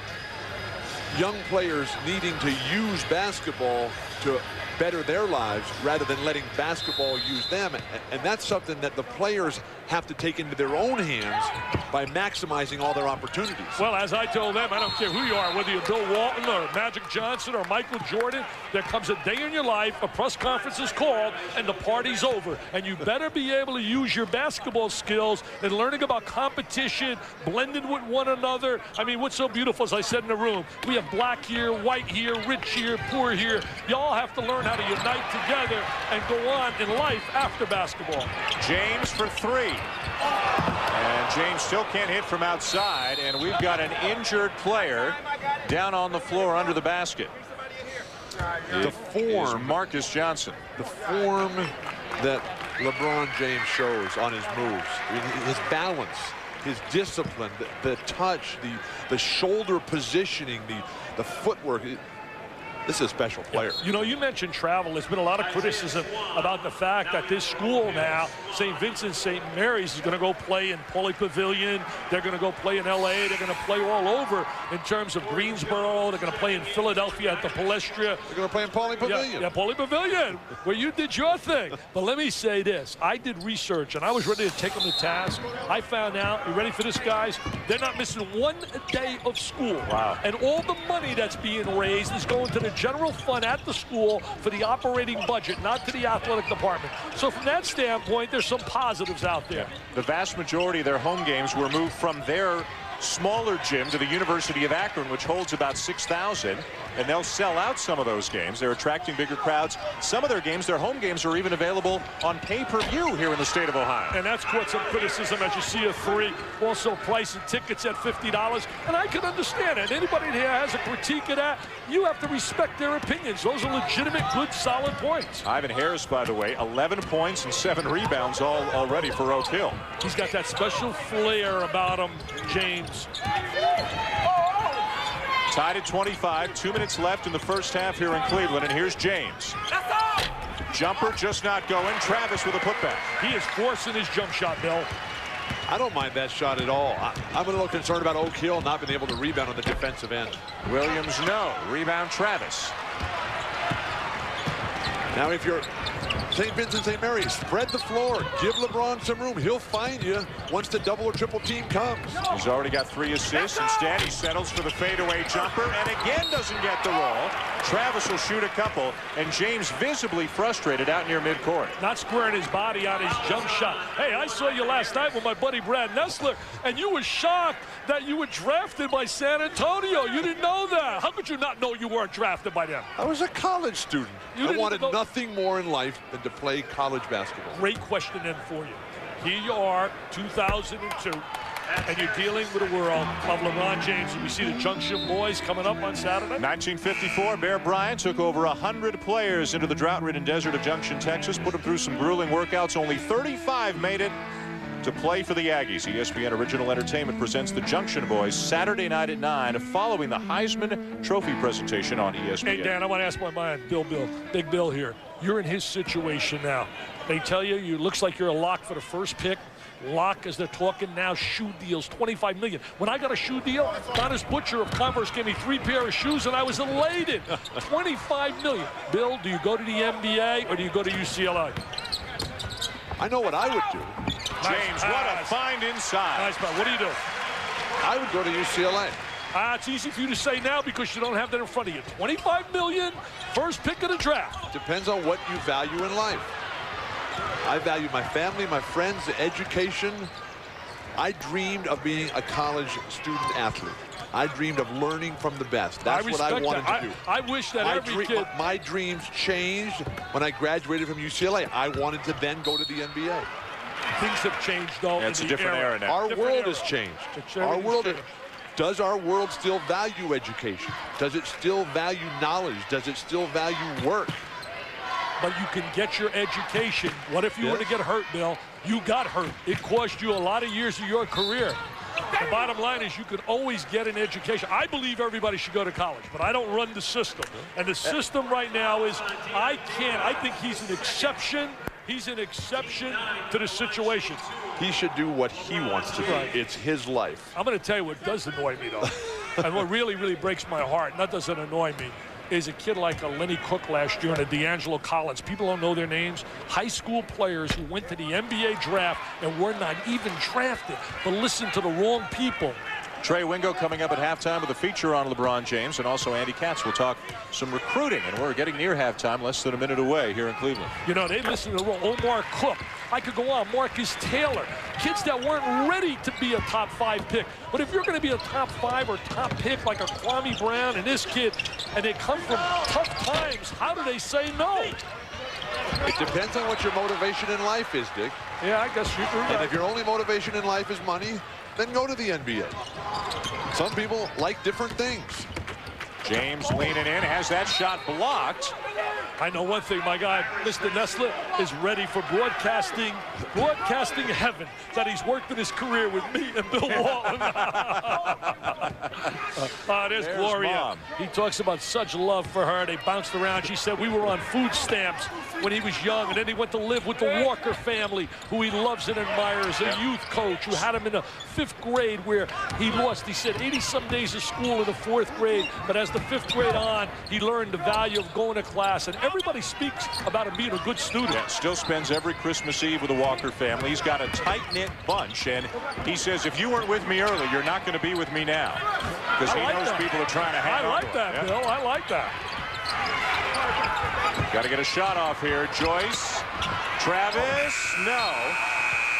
Speaker 3: young players needing to use basketball to better their lives rather than letting basketball use them, and that's something that the players have to take into their own hands by maximizing all their opportunities.
Speaker 2: Well, as I told them, I don't care who you are, whether you're Bill Walton or Magic Johnson or Michael Jordan, there comes a day in your life, a press conference is called, and the party's over. And you better be able to use your basketball skills and learning about competition, blending with one another. I mean, what's so beautiful, as I said in the room, we have black here, white here, rich here, poor here. You all have to learn how to unite together and go on in life after basketball.
Speaker 1: James for 3. And James still can't hit from outside, and we've got an injured player down on the floor under the basket.
Speaker 3: The form,
Speaker 1: Marcus Johnson.
Speaker 3: the form that LeBron James shows on his moves, his balance, his discipline, the touch, the shoulder positioning, the footwork. This is a special player.
Speaker 2: You know, you mentioned travel. There's been a lot of criticism about the fact that this school now, St. Vincent St. Mary's, is going to go play in Pauley Pavilion. They're going to go play in L.A. They're going to play all over in terms of Greensboro. They're going to play in Philadelphia at the Palestra.
Speaker 3: They're going to play in Pauley Pavilion.
Speaker 2: Yeah, Pauley Pavilion, where you did your thing. But let me say this. I did research, and I was ready to take them to task. I found out, you ready for this, guys? They're not missing 1 day of school.
Speaker 1: Wow.
Speaker 2: And all the money that's being raised is going to the general fund at the school for the operating budget, not to the athletic department. So from that standpoint, there's some positives out there.
Speaker 1: The vast majority of their home games were moved from their smaller gym to the University of Akron, which holds about 6,000, and they'll sell out some of those games. They're attracting bigger crowds. Some of their games, their home games, are even available on pay-per-view here in the state of Ohio.
Speaker 2: And that's caught some criticism as you see a 3. Also pricing tickets at $50. And I can understand it. Anybody here has a critique of that, you have to respect their opinions. Those are legitimate, good, solid points.
Speaker 1: Ivan Harris, by the way, 11 points and 7 rebounds already for Oakhill.
Speaker 2: He's got that special flair about him, James.
Speaker 1: Tied at 25, 2 minutes left in the first half here in Cleveland, and here's James. Jumper just not going. Travis with a putback.
Speaker 2: He is forcing his jump shot, Bill.
Speaker 3: I don't mind that shot at all. I'm a little concerned about Oakhill not being able to rebound on the defensive end.
Speaker 1: Williams, no. Rebound, Travis.
Speaker 3: Now, if you're St. Vincent St. Mary, spread the floor. Give LeBron some room. He'll find you once the double or triple team comes.
Speaker 1: He's already got 3 assists. Instead, he settles for the fadeaway jumper and again doesn't get the roll. Travis will shoot a couple, and James visibly frustrated out near midcourt.
Speaker 2: Not squaring his body on his jump shot. Hey, I saw you last night with my buddy Brad Nessler, and you were shocked that you were drafted by San Antonio. You didn't know that. How could you not know you weren't drafted by them?
Speaker 3: I was a college student. I wanted nothing more in life than to play college basketball.
Speaker 2: Great question then for you. Here you are, 2002, and you're dealing with a world of LeBron James. And we see the Junction Boys coming up on Saturday.
Speaker 1: 1954, Bear Bryant took over 100 players into the drought-ridden desert of Junction, Texas, put them through some grueling workouts. Only 35 made it to play for the Aggies. ESPN Original Entertainment presents the Junction Boys Saturday night at 9 following the Heisman Trophy presentation on ESPN.
Speaker 2: Hey, Dan, I want to ask my man, Big Bill here. You're in his situation now. They tell you looks like you're a lock for the first pick. Lock, as they're talking now, shoe deals, $25 million. When I got a shoe deal, Donis Butcher of Converse gave me 3 pair of shoes, and I was elated. $25 million. Bill, do you go to the NBA or do you go to UCLA?
Speaker 3: I know what I would do.
Speaker 1: James, what a find inside.
Speaker 2: Nice, but what do you do?
Speaker 3: I would go to UCLA.
Speaker 2: It's easy for you to say now because you don't have that in front of you. $25 million, first pick of the draft.
Speaker 3: Depends on what you value in life. I value my family, my friends, education. I dreamed of being a college student athlete. I dreamed of learning from the best. That's what I wanted to do.
Speaker 2: I wish that every kid...
Speaker 3: My dreams changed when I graduated from UCLA. I wanted to then go to the NBA.
Speaker 2: Things have changed, though.
Speaker 1: It's a different era now.
Speaker 3: Our world has changed. Our world... Does our world still value education? Does it still value knowledge? Does it still value work?
Speaker 2: But you can get your education. What if you were to get hurt, Bill? You got hurt. It cost you a lot of years of your career. The bottom line is you can always get an education. I believe everybody should go to college, but I don't run the system. And the system right now is I think he's an exception. He's an exception to the situation.
Speaker 3: He should do what he wants to do.
Speaker 2: Right.
Speaker 3: It's his life.
Speaker 2: I'm going to tell you what does annoy me, though. And what really, really breaks my heart, and that doesn't annoy me, is a kid like a Lenny Cook last year and a D'Angelo Collins. People don't know their names. High school players who went to the NBA draft and were not even drafted, but listened to the wrong people.
Speaker 1: Trey Wingo coming up at halftime with a feature on LeBron James, and also Andy Katz will talk some recruiting, and we're getting near halftime, less than a minute away here in Cleveland.
Speaker 2: You know, they listen to Omar Cook. I could go on. Marcus Taylor. Kids that weren't ready to be a top 5 pick. But if you're going to be a top 5 or top pick like a Kwame Brown and this kid, and they come from tough times, how do they say no?
Speaker 3: It depends on what your motivation in life is, Dick.
Speaker 2: Yeah, I guess you're right.
Speaker 3: And if your only motivation in life is money, then go to the NBA. Some people like different things.
Speaker 1: James leaning in, has that shot blocked.
Speaker 2: I know one thing, my guy, Mr. Nessler, is ready for broadcasting heaven, that he's worked in his career with me and Bill Walton. There's Gloria.
Speaker 1: Mom.
Speaker 2: He talks about such love for her. They bounced around. She said we were on food stamps when he was young, and then he went to live with the Walker family, who he loves and admires, a youth coach who had him in the 5th grade where he lost, he said, 80-some days of school in the 4th grade, but as the 5th grade on, he learned the value of going to class, and everybody speaks about him being a good student.
Speaker 1: Yeah, still spends every Christmas Eve with the Walker family. He's got a tight-knit bunch, and he says, if you weren't with me early, you're not going to be with me now. Because he knows people are trying to hang on to him.
Speaker 2: I like that, Bill. I like that.
Speaker 1: Got to get a shot off here. Joyce. Travis. No.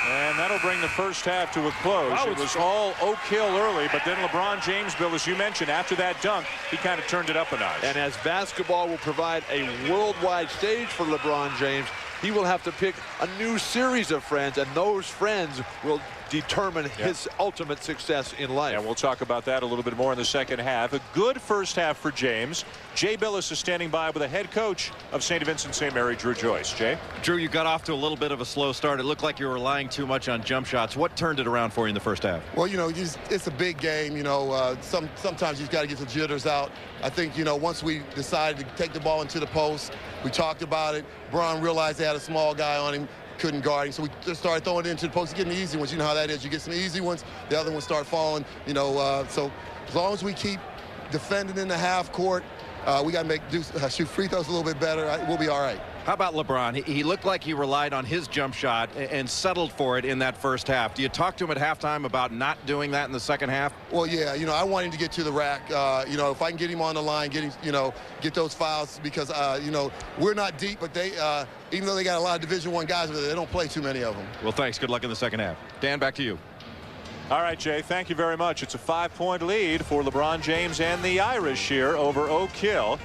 Speaker 1: And that'll bring the first half to a close.
Speaker 2: Wow,
Speaker 1: it was all Oakhill early, but then LeBron James, Bill, as you mentioned, after that dunk, he kind of turned it up a notch.
Speaker 3: And as basketball will provide a worldwide stage for LeBron James, he will have to pick a new series of friends, and those friends will determine his ultimate success in life.
Speaker 1: And we'll talk about that a little bit more in the second half. A good first half for James. Jay Billis is standing by with the head coach of St. Vincent St. Mary, Drew Joyce. Jay?
Speaker 5: Drew, you got off to a little bit of a slow start. It looked like you were relying too much on jump shots. What turned it around for you in the first half?
Speaker 8: Well, you know, it's a big game. You know, sometimes you've got to get the jitters out. I think, you know, once we decided to take the ball into the post, we talked about it. Braun realized they had a small guy on him, couldn't guard him, so we just started throwing it into the post, getting the easy ones. You know how that is. You get some easy ones, the other ones start falling. You know, so as long as we keep defending in the half court, we got to shoot free throws a little bit better. We'll be all right.
Speaker 5: How about LeBron? He looked like he relied on his jump shot and settled for it in that first half. Do you talk to him at halftime about not doing that in the second half?
Speaker 8: Well, yeah, you know, I want him to get to the rack. You know, if I can get him on the line, get him, you know, get those fouls, because, you know, we're not deep, but they, even though they got a lot of Division I guys with it, they don't play too many of them.
Speaker 5: Well, thanks. Good luck in the second half. Dan, back to you.
Speaker 1: All right, Jay, thank you very much. It's a 5-point lead for LeBron James and the Irish here over Oakhill.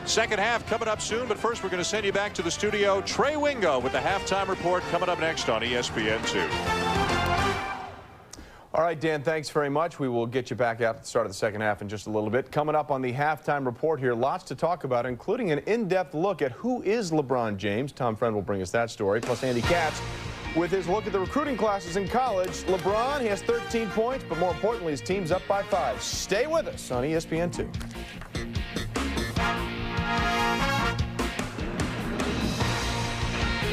Speaker 1: Second half coming up soon, but first we're going to send you back to the studio. Trey Wingo with the halftime report coming up next on ESPN2.
Speaker 9: All right, Dan, thanks very much. We will get you back out at the start of the second half in just a little bit. Coming up on the halftime report here, lots to talk about, including an in-depth look at who is LeBron James. Tom Friend will bring us that story, plus Andy Katz with his look at the recruiting classes in college. LeBron, he has 13 points, but more importantly, his team's up by 5. Stay with us on ESPN2.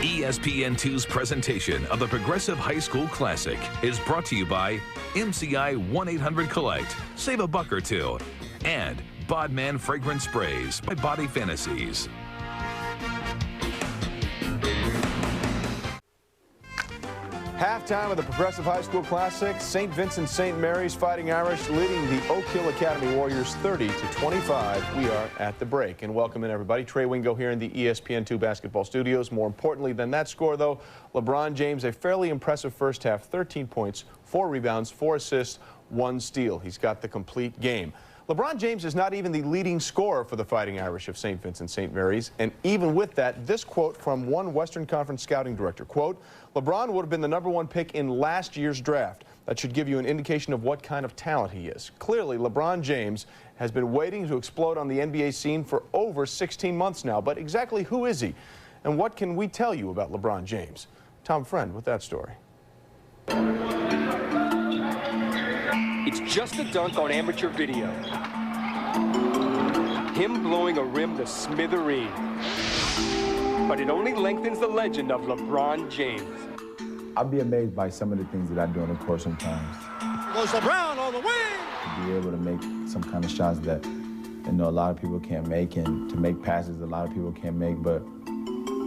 Speaker 4: ESPN2's presentation of the Progressive High School Classic is brought to you by MCI 1-800-COLLECT. Save $1 or $2. And Bodman Fragrance Sprays by Body Fantasies.
Speaker 9: Halftime of the Progressive High School Classic. St. Vincent St. Mary's Fighting Irish leading the Oakhill Academy Warriors 30-25. We are at the break. And welcome in, everybody. Trey Wingo here in the ESPN2 basketball studios. More importantly than that score, though, LeBron James, a fairly impressive first half. 13 points, 4 rebounds, 4 assists, 1 steal. He's got the complete game. LeBron James is not even the leading scorer for the Fighting Irish of St. Vincent St. Mary's. And even with that, this quote from one Western Conference scouting director, quote, LeBron would have been the #1 pick in last year's draft. That should give you an indication of what kind of talent he is. Clearly, LeBron James has been waiting to explode on the NBA scene for over 16 months now. But exactly who is he? And what can we tell you about LeBron James? Tom Friend with that story.
Speaker 10: It's just a dunk on amateur video. Him blowing a rim to smithereens. But it only lengthens the legend of LeBron James.
Speaker 6: I'd be amazed by some of the things that I do on the court sometimes.
Speaker 11: Goes LeBron on the wing!
Speaker 6: To be able to make some kind of shots that, you know, a lot of people can't make, and to make passes a lot of people can't make. But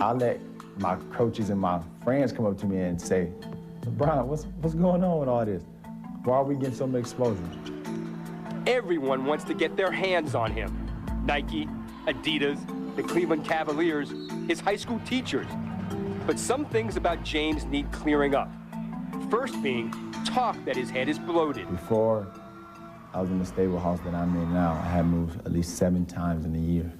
Speaker 6: I let my coaches and my friends come up to me and say, LeBron, what's going on with all this? Why are we getting so much exposure?
Speaker 10: Everyone wants to get their hands on him. Nike, Adidas, the Cleveland Cavaliers, his high school teachers. But some things about James need clearing up. First being talk that his head is bloated.
Speaker 6: Before I was in the stable house that I'm in now, I had moved at least 7 times in a year.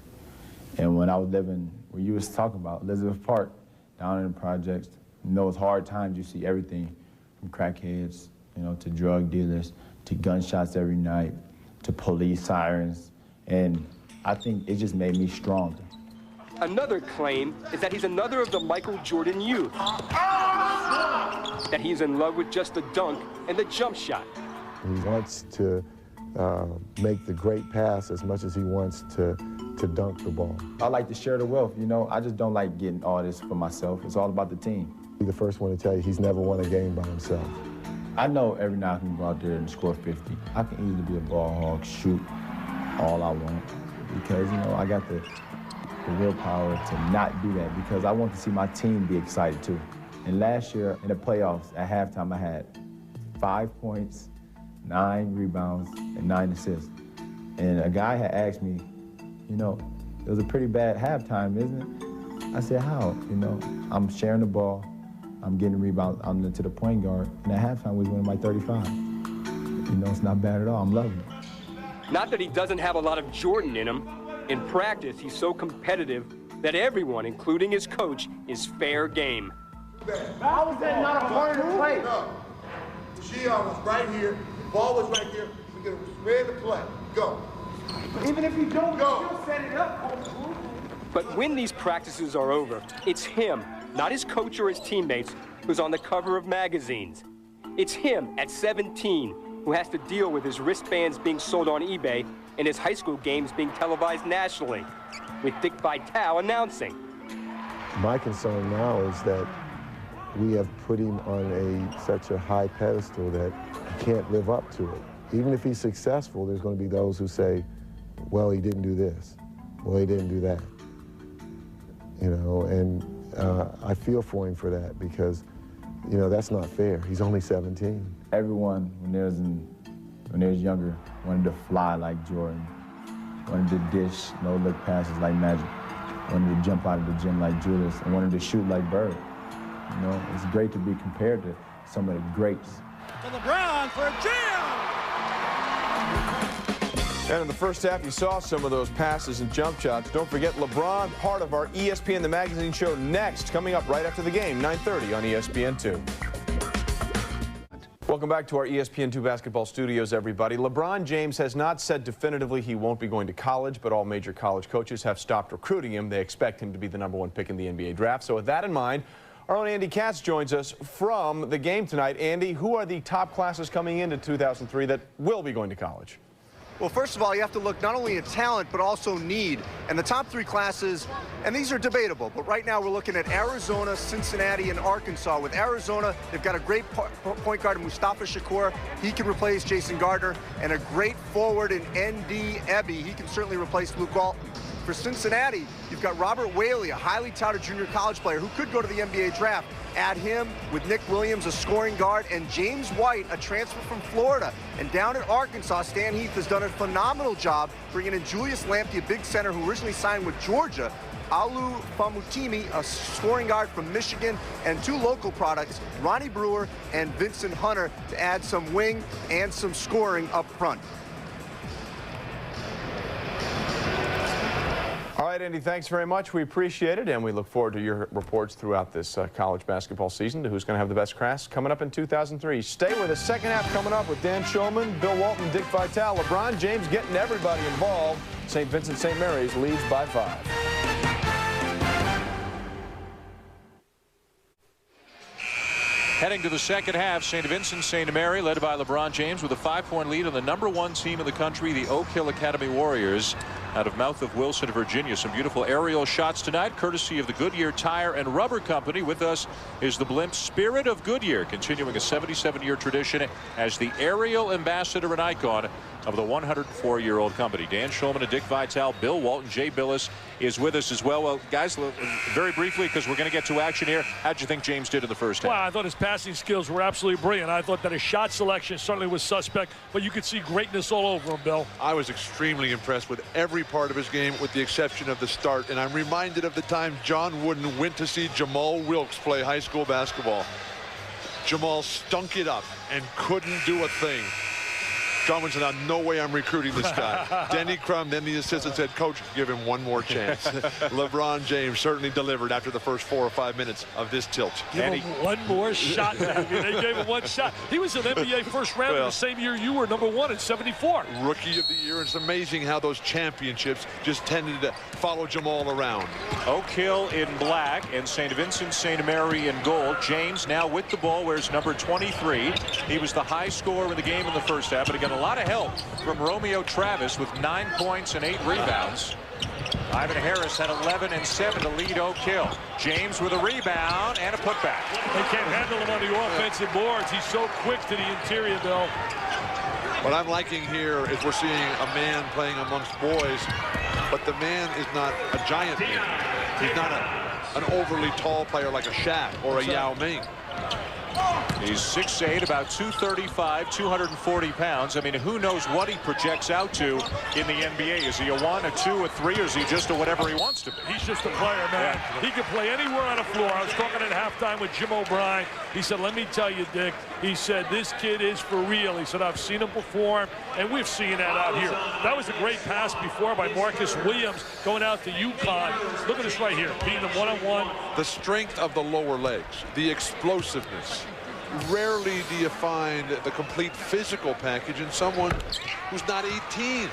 Speaker 6: And when I was living where you was talking about, Elizabeth Park, down in the projects, in those hard times, you see everything from crackheads, you know, to drug dealers, to gunshots every night, to police sirens. And I think it just made me stronger.
Speaker 10: Another claim is that he's another of the Michael Jordan youth. That he's in love with just the dunk and the jump shot.
Speaker 12: He wants to make the great pass as much as he wants to dunk the ball.
Speaker 6: I like to share the wealth, you know. I just don't like getting all this for myself. It's all about the team.
Speaker 12: He's the first one to tell you he's never won a game by himself.
Speaker 6: I know every night I can go out there and score 50. I can easily be a ball hog, shoot all I want, because, you know, I got the willpower to not do that, because I want to see my team be excited too. And last year in the playoffs, at halftime, I had 5 points, 9 rebounds, and 9 assists. And a guy had asked me, you know, it was a pretty bad halftime, isn't it? I said, how? You know, I'm sharing the ball, I'm getting rebounds to the point guard, and at halftime we was winning by 35. You know, it's not bad at all. I'm loving it.
Speaker 10: Not that he doesn't have a lot of Jordan in him. In practice, he's so competitive that everyone, including his coach, is fair game.
Speaker 7: How was that not a part of the play?
Speaker 8: No. She was right here. The ball was right here. We're going to spread the play. Go.
Speaker 7: Even if you don't, still set it up.
Speaker 10: But when these practices are over, it's him, not his coach or his teammates, who's on the cover of magazines. It's him at 17 who has to deal with his wristbands being sold on eBay and his high school games being televised nationally, with Dick Vitale announcing.
Speaker 12: My concern now is that we have put him on such a high pedestal that he can't live up to it. Even if he's successful, there's going to be those who say, well, he didn't do this. Well, he didn't do that. You know, and I feel for him for that because, you know, that's not fair. He's only 17.
Speaker 6: Everyone, when they was younger, wanted to fly like Jordan, wanted to dish no-look passes like Magic, wanted to jump out of the gym like Julius, and wanted to shoot like Bird. You know, it's great to be compared to some of the greats.
Speaker 11: To LeBron for a jam!
Speaker 9: And in the first half, you saw some of those passes and jump shots. Don't forget LeBron, part of our ESPN The Magazine show next, coming up right after the game, 9:30 on ESPN2. Welcome back to our ESPN2 basketball studios, everybody. LeBron James has not said definitively he won't be going to college, but all major college coaches have stopped recruiting him. They expect him to be the #1 pick in the NBA draft. So with that in mind, our own Andy Katz joins us from the game tonight. Andy, who are the top classes coming into 2003 that will be going to college?
Speaker 13: Well, first of all, you have to look not only at talent, but also need. And the top 3 classes, and these are debatable, but right now we're looking at Arizona, Cincinnati, and Arkansas. With Arizona, they've got a great point guard in Mustafa Shakur. He can replace Jason Gardner, and a great forward in N.D. Ebby. He can certainly replace Luke Walton. For Cincinnati, you've got Robert Whaley, a highly touted junior college player who could go to the NBA draft. Add him with Nick Williams, a scoring guard, and James White, a transfer from Florida. And down at Arkansas, Stan Heath has done a phenomenal job bringing in Julius Lamptey, a big center who originally signed with Georgia, Alu Famutimi, a scoring guard from Michigan, and 2 local products, Ronnie Brewer and Vincent Hunter, to add some wing and some scoring up front.
Speaker 9: All right, Andy, thanks very much. We appreciate it, and we look forward to your reports throughout this college basketball season to who's going to have the best class coming up in 2003. Stay with us. Second half coming up with Dan Shulman, Bill Walton, Dick Vitale, LeBron James getting everybody involved. St. Vincent St. Mary's leads by 5.
Speaker 1: Heading to the second half, St. Vincent St. Mary led by LeBron James with a 5-point lead on the #1 team in the country, the Oakhill Academy Warriors, out of Mouth of Wilson, Virginia. Some beautiful aerial shots tonight, courtesy of the Goodyear Tire and Rubber Company. With us is the blimp Spirit of Goodyear, continuing a 77-year tradition as the aerial ambassador and icon of the 104-year-old company. Dan Shulman and Dick Vitale, Bill Walton, Jay Billis is with us as well. Well, guys, very briefly, because we're going to get to action here, how'd you think James did in the first half?
Speaker 2: Well, I thought his passing skills were absolutely brilliant. I thought that his shot selection certainly was suspect, but you could see greatness all over him, Bill.
Speaker 3: I was extremely impressed with every part of his game, with the exception of the start. And I'm reminded of the time John Wooden went to see Jamal Wilkes play high school basketball. Jamal stunk it up and couldn't do a thing. John Wooden said, no way I'm recruiting this guy. Denny Crum, then the assistant, said, Coach, give him one more chance. LeBron James certainly delivered after the first 4 or 5 minutes of this tilt.
Speaker 2: Give him one more shot. I mean, they gave him one shot. He was an NBA first round in the same year you were #1 in '74.
Speaker 3: Rookie of the year. It's amazing how those championships just tended to follow Jamal around.
Speaker 1: Oakhill in black and St. Vincent St. Mary in gold. James now with the ball, wears number 23. He was the high scorer in the game in the first half, but again, a lot of help from Romeo Travis with 9 points and 8 rebounds. Ivan Harris had 11 and 7 to lead Oakhill. James with a rebound and a putback.
Speaker 2: They can't handle him on the offensive boards. He's so quick to the interior, Bill.
Speaker 3: What I'm liking here is we're seeing a man playing amongst boys, but the man is not a giant man. He's not an overly tall player like a Shaq or a Yao Ming.
Speaker 1: He's 6'8", about 235, 240 pounds. I mean, who knows what he projects out to in the NBA? Is he a 1, a 2, a 3, or is he just a whatever he wants to be?
Speaker 2: He's just a player, man. Yeah. He can play anywhere on the floor. I was talking at halftime with Jim O'Brien. He said, let me tell you, Dick, he said, this kid is for real. He said, I've seen him perform, and we've seen that out here. That was a great pass before by Marcus Williams going out to UConn. Look at this right here, beating him one-on-one.
Speaker 3: The strength of the lower legs, the explosiveness. Rarely do you find the complete physical package in someone who's not 18.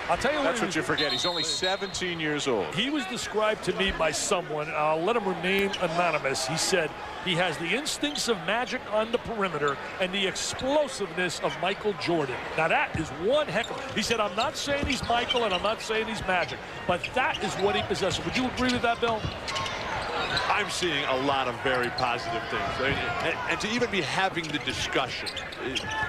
Speaker 2: I'll tell you
Speaker 1: that's what you forget. He's only 17 years old.
Speaker 2: He was described to me by someone. I'll let him remain anonymous. He said he has the instincts of Magic on the perimeter and the explosiveness of Michael Jordan. Now that is one heck of. He said, I'm not saying he's Michael and I'm not saying he's Magic, but that is what he possesses. Would you agree with that, Bill?
Speaker 3: I'm seeing a lot of very positive things. And to even be having the discussion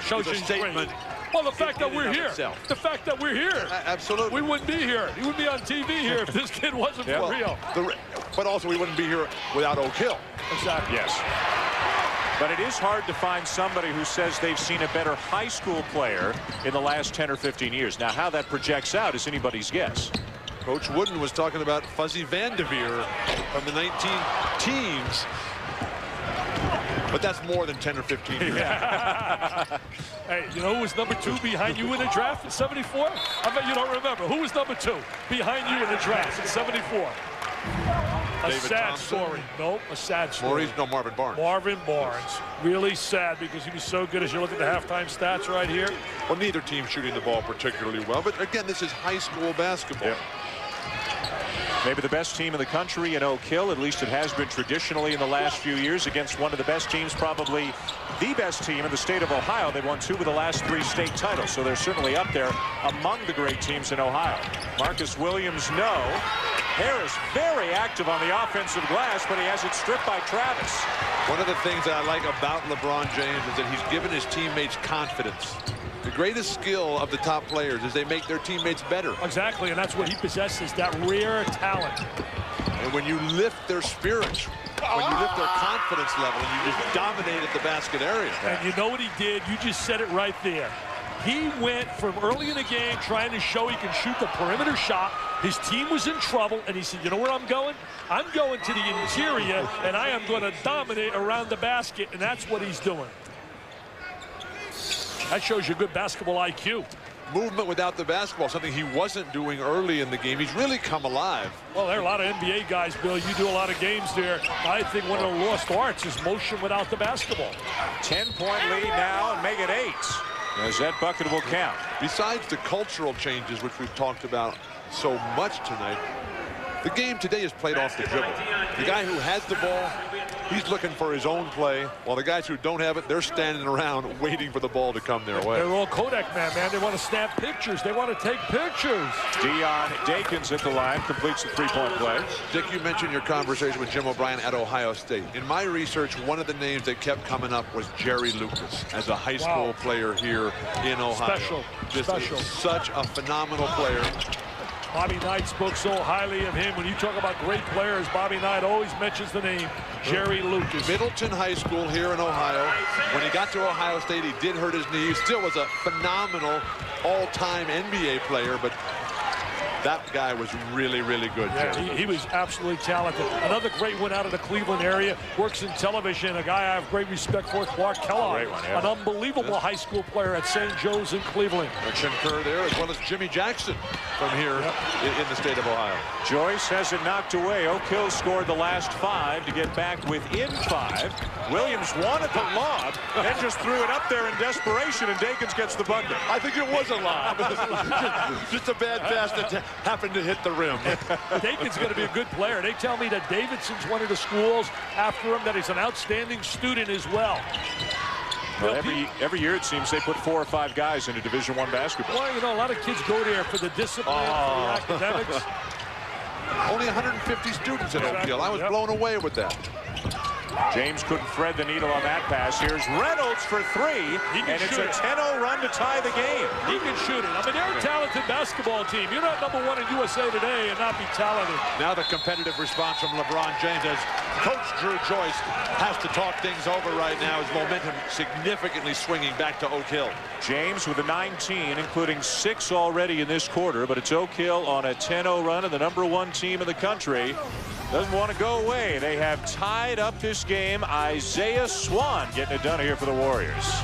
Speaker 2: shows you statement. Well, the fact that we're here. The fact that we're here.
Speaker 3: Absolutely.
Speaker 2: We wouldn't be here. He wouldn't be on TV here if this kid wasn't for real.
Speaker 3: But also, we wouldn't be here without Oakhill.
Speaker 2: Exactly.
Speaker 1: Yes. But it is hard to find somebody who says they've seen a better high school player in the last 10 or 15 years. Now, how that projects out is anybody's guess.
Speaker 3: Coach Wooden was talking about Fuzzy Vanderveer from the 19-teens. But that's more than 10 or 15 years.
Speaker 2: Hey, you know who was number 2 behind you in the draft in 74? I bet you don't remember. Who was number 2 behind you in the draft in 74? A sad story. No, a sad story.
Speaker 3: Marvin Barnes.
Speaker 2: Marvin Barnes. Really sad because he was so good. As you look at the halftime stats right here.
Speaker 3: Well, neither team shooting the ball particularly well. But again, this is high school basketball.
Speaker 1: Yep. Maybe the best team in the country in Oakhill, at least it has been traditionally in the last few years, against one of the best teams, probably the best team in the state of Ohio. They won 2 of the last 3 state titles, so they're certainly up there among the great teams in Ohio. Marcus Williams, no. Harris very active on the offensive glass, but he has it stripped by Travis.
Speaker 3: One of the things that I like about LeBron James is that he's given his teammates confidence. The greatest skill of the top players is they make their teammates better.
Speaker 2: Exactly, and that's what he possesses, that rare talent.
Speaker 3: And when you lift their spirits, when you lift their confidence level, and you just dominate at the basket area.
Speaker 2: And you know what he did? You just said it right there. He went from early in the game trying to show he can shoot the perimeter shot. His team was in trouble, and he said, you know where I'm going? I'm going to the interior, and I am going to dominate around the basket, and that's what he's doing. That shows you good basketball IQ.
Speaker 3: Movement without the basketball, something he wasn't doing early in the game. He's really come alive.
Speaker 2: Well, there are a lot of NBA guys, Bill. You do a lot of games there. I think one of the lost arts is motion without the basketball.
Speaker 1: 10-point lead now and make it 8. As that bucket will count.
Speaker 3: Besides the cultural changes, which we've talked about so much tonight, the game today is played off the dribble. The guy who has the ball, he's looking for his own play, while the guys who don't have it, they're standing around waiting for the ball to come their way.
Speaker 2: They're all Kodak man. They want to snap pictures. They want to take pictures.
Speaker 1: Dion Dakins at the line, completes the 3-point play.
Speaker 3: Dick, you mentioned your conversation with Jim O'Brien at Ohio State. In my research, one of the names that kept coming up was Jerry Lucas as a high school player here in Ohio.
Speaker 2: Special.
Speaker 3: Such a phenomenal player.
Speaker 2: Bobby Knight spoke so highly of him. When you talk about great players, Bobby Knight always mentions the name Jerry Lucas.
Speaker 3: Middleton High School here in Ohio. When he got to Ohio State, he did hurt his knee. He still was a phenomenal all-time NBA player, but that guy was really, really good.
Speaker 2: Yeah, he was absolutely talented. Another great one out of the Cleveland area. Works in television. A guy I have great respect for, Clark Kellogg. An unbelievable high school player at St. Joe's in Cleveland.
Speaker 3: I concur there, as well as Jimmy Jackson from here in the state of Ohio.
Speaker 1: Joyce has it knocked away. Oakhill scored the last 5 to get back within 5. Williams wanted the lob, then just threw it up there in desperation, and Dakins gets the bucket.
Speaker 3: I think it was a lob. Just a bad pass that happened to hit the rim.
Speaker 2: Dakins going to be a good player. They tell me that Davidson's one of the schools after him, that he's an outstanding student as well.
Speaker 1: Well, every year it seems they put 4 or 5 guys into Division I basketball.
Speaker 2: Well, you know, a lot of kids go there for the discipline, for the academics.
Speaker 3: Only 150 students at Oakhill. I was blown away with that.
Speaker 1: James couldn't thread the needle on that pass. Here's Reynolds for three, and it's a 10-0 run to tie the game.
Speaker 2: He can shoot it. I mean, they're a talented basketball team. You're not #1 in USA Today and not be talented.
Speaker 3: Now the competitive response from LeBron James as Coach Drew Joyce has to talk things over right now. His momentum significantly swinging back to Oakhill.
Speaker 1: James with a 19, including 6 already in this quarter, but it's Oakhill on a 10-0 run, and the #1 team in the country doesn't want to go away. They have tied up this game. Isaiah Swan getting it done here for the Warriors.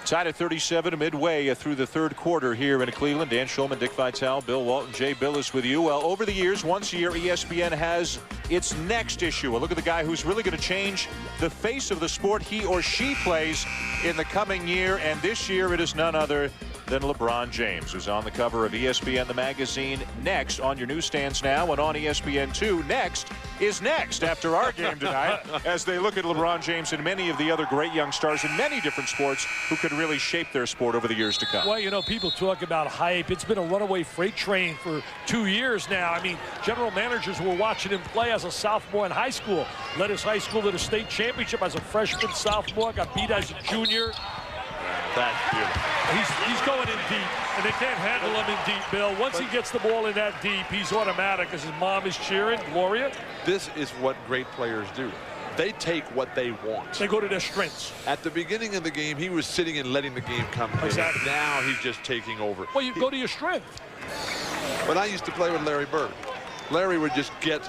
Speaker 1: Tied at 37 midway through the third quarter here in Cleveland. Dan Schulman, Dick Vitale, Bill Walton, Jay Billis with you. Well, over the years, once a year, ESPN has its next issue. A look at the guy who's really going to change the face of the sport he or she plays in the coming year. And this year, it is none other than LeBron James, who's on the cover of ESPN, the magazine. Next on your newsstands now and on ESPN2. Next is next after our game tonight as they look at LeBron James and many of the other great young stars in many different sports who could really shape their sport over the years to come.
Speaker 2: Well, you know, people talk about hype. It's been a runaway freight train for 2 years now. I mean, general managers were watching him play as a sophomore in high school. Led his high school to the state championship as a freshman, sophomore, got beat as a junior.
Speaker 3: That's beautiful.
Speaker 2: He's going in deep, and they can't handle him in deep, Bill. Once he gets the ball in that deep, he's automatic because his mom is cheering. Gloria.
Speaker 3: This is what great players do. They take what they want.
Speaker 2: They go to their strengths.
Speaker 3: At the beginning of the game, he was sitting and letting the game come to him.
Speaker 2: Exactly.
Speaker 3: Now he's just taking over.
Speaker 2: Well, you go to your strength.
Speaker 3: When I used to play with Larry Bird, Larry would just get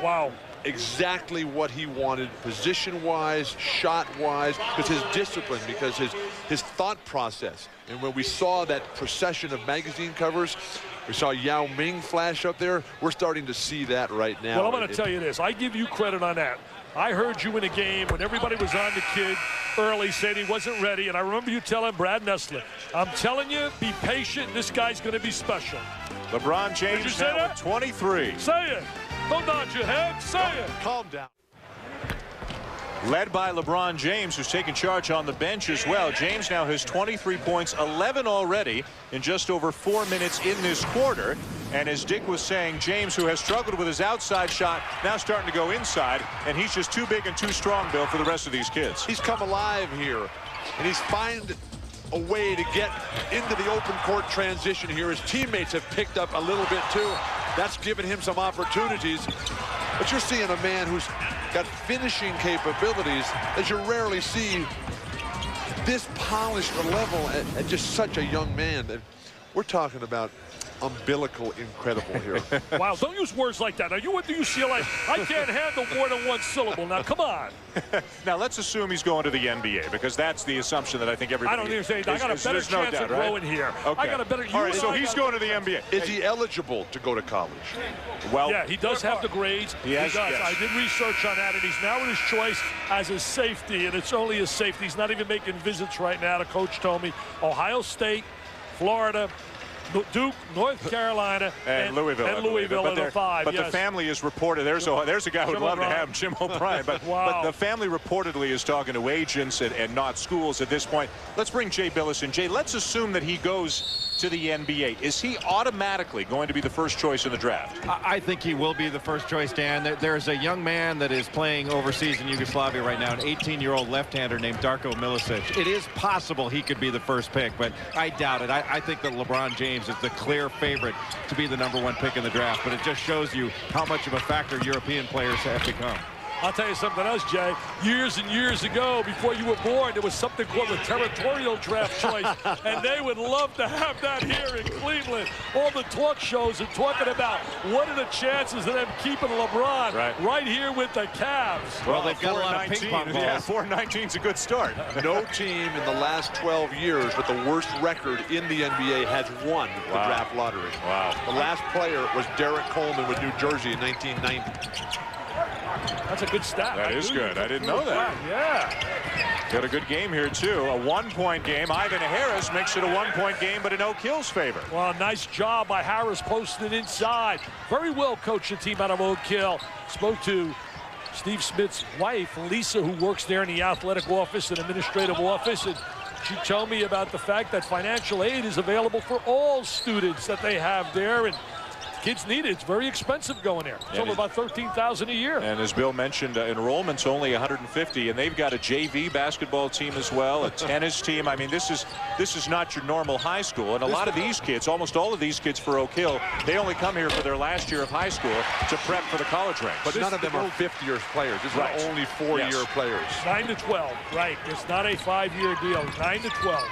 Speaker 3: exactly what he wanted, position-wise, shot-wise, because his discipline, because his thought process. And when we saw that procession of magazine covers, we saw Yao Ming flash up there. We're starting to see that right now.
Speaker 2: Well, I'm going to tell you this. I give you credit on that. I heard you in a game when everybody was on the kid early saying he wasn't ready, and I remember you telling Brad Nessler, I'm telling you, be patient. This guy's going to be special.
Speaker 1: LeBron James now with 23.
Speaker 2: Say it. Don't nod your head. Say it.
Speaker 3: Calm down.
Speaker 1: Led by LeBron James, who's taking charge on the bench as well. James now has 23 points, 11 already in just over 4 minutes in this quarter. And as Dick was saying, James, who has struggled with his outside shot, now starting to go inside. And he's just too big and too strong, Bill, for the rest of these kids.
Speaker 3: He's come alive here. And he's found a way to get into the open court transition here. His teammates have picked up a little bit, too. That's given him some opportunities. But you're seeing a man who's got finishing capabilities as you rarely see this polished level at just such a young man. And we're talking about umbilical incredible here.
Speaker 2: Wow, don't use words like that. Now, you went to UCLA. I can't handle more than one syllable. Now, come on.
Speaker 1: Now, let's assume he's going to the NBA, because that's the assumption that I think everybody...
Speaker 2: I don't even say I got a better chance of growing here.
Speaker 1: Okay.
Speaker 2: I got a better...
Speaker 1: All right, so he's going to the NBA.
Speaker 3: Is he eligible to go to college?
Speaker 1: Well,
Speaker 2: yeah, he does have the grades. He does. Yes. I did research on that, and he's now in his choice as a safety, and it's only a safety. He's not even making visits right now. The coach told me Ohio State, Florida, Duke, North Carolina, and Louisville are the 5.
Speaker 1: But the family is reported. There's a guy who would love to have him, Jim O'Brien. But,
Speaker 2: wow.
Speaker 1: But the family reportedly is talking to agents and not schools at this point. Let's bring Jay Billis in. Jay, let's assume that he goes to the NBA. Is he automatically going to be the first choice in the draft?
Speaker 5: I think he will be the first choice, Dan. There's a young man that is playing overseas in Yugoslavia right now, an 18-year-old left-hander named Darko Milicic. It is possible he could be the first pick, but I doubt it. I think that LeBron James is the clear favorite to be the #1 pick in the draft, but it just shows you how much of a factor European players have become.
Speaker 2: I'll tell you something else, Jay. Years and years ago, before you were born, there was something called the territorial draft choice, and they would love to have that here in Cleveland. All the talk shows are talking about what are the chances of them keeping LeBron right here with the Cavs.
Speaker 5: Well, they've got a lot of ping pong balls.
Speaker 1: Yeah, 4-19 is a good start.
Speaker 3: No team in the last 12 years with the worst record in the NBA has won the draft lottery.
Speaker 1: Wow.
Speaker 3: The last player was Derek Coleman with New Jersey in 1990.
Speaker 2: That's a good stat.
Speaker 1: That is good. I didn't know that.
Speaker 2: Yeah.
Speaker 1: Got a good game here, too. A 1-point game. Ivan Harris makes it a 1-point game, but in Oakhill's favor.
Speaker 2: Well, nice job by Harris posting inside. Very well coached the team out of Oakhill. Spoke to Steve Smith's wife, Lisa, who works there in the athletic office and administrative office. And she told me about the fact that financial aid is available for all students that they have there. And kids need it. It's very expensive going there. It's over about $13,000 a year.
Speaker 1: And as Bill mentioned, enrollment's only 150, and they've got a JV basketball team as well, a tennis team. I mean, this is not your normal high school. And a lot of these kids, almost all of these kids for Oakhill, they only come here for their last year of high school to prep for the college ranks.
Speaker 3: But none of them are fifth-year players. These are only 4-year players.
Speaker 2: 9 to 12, right. It's not a 5-year deal. 9 to 12.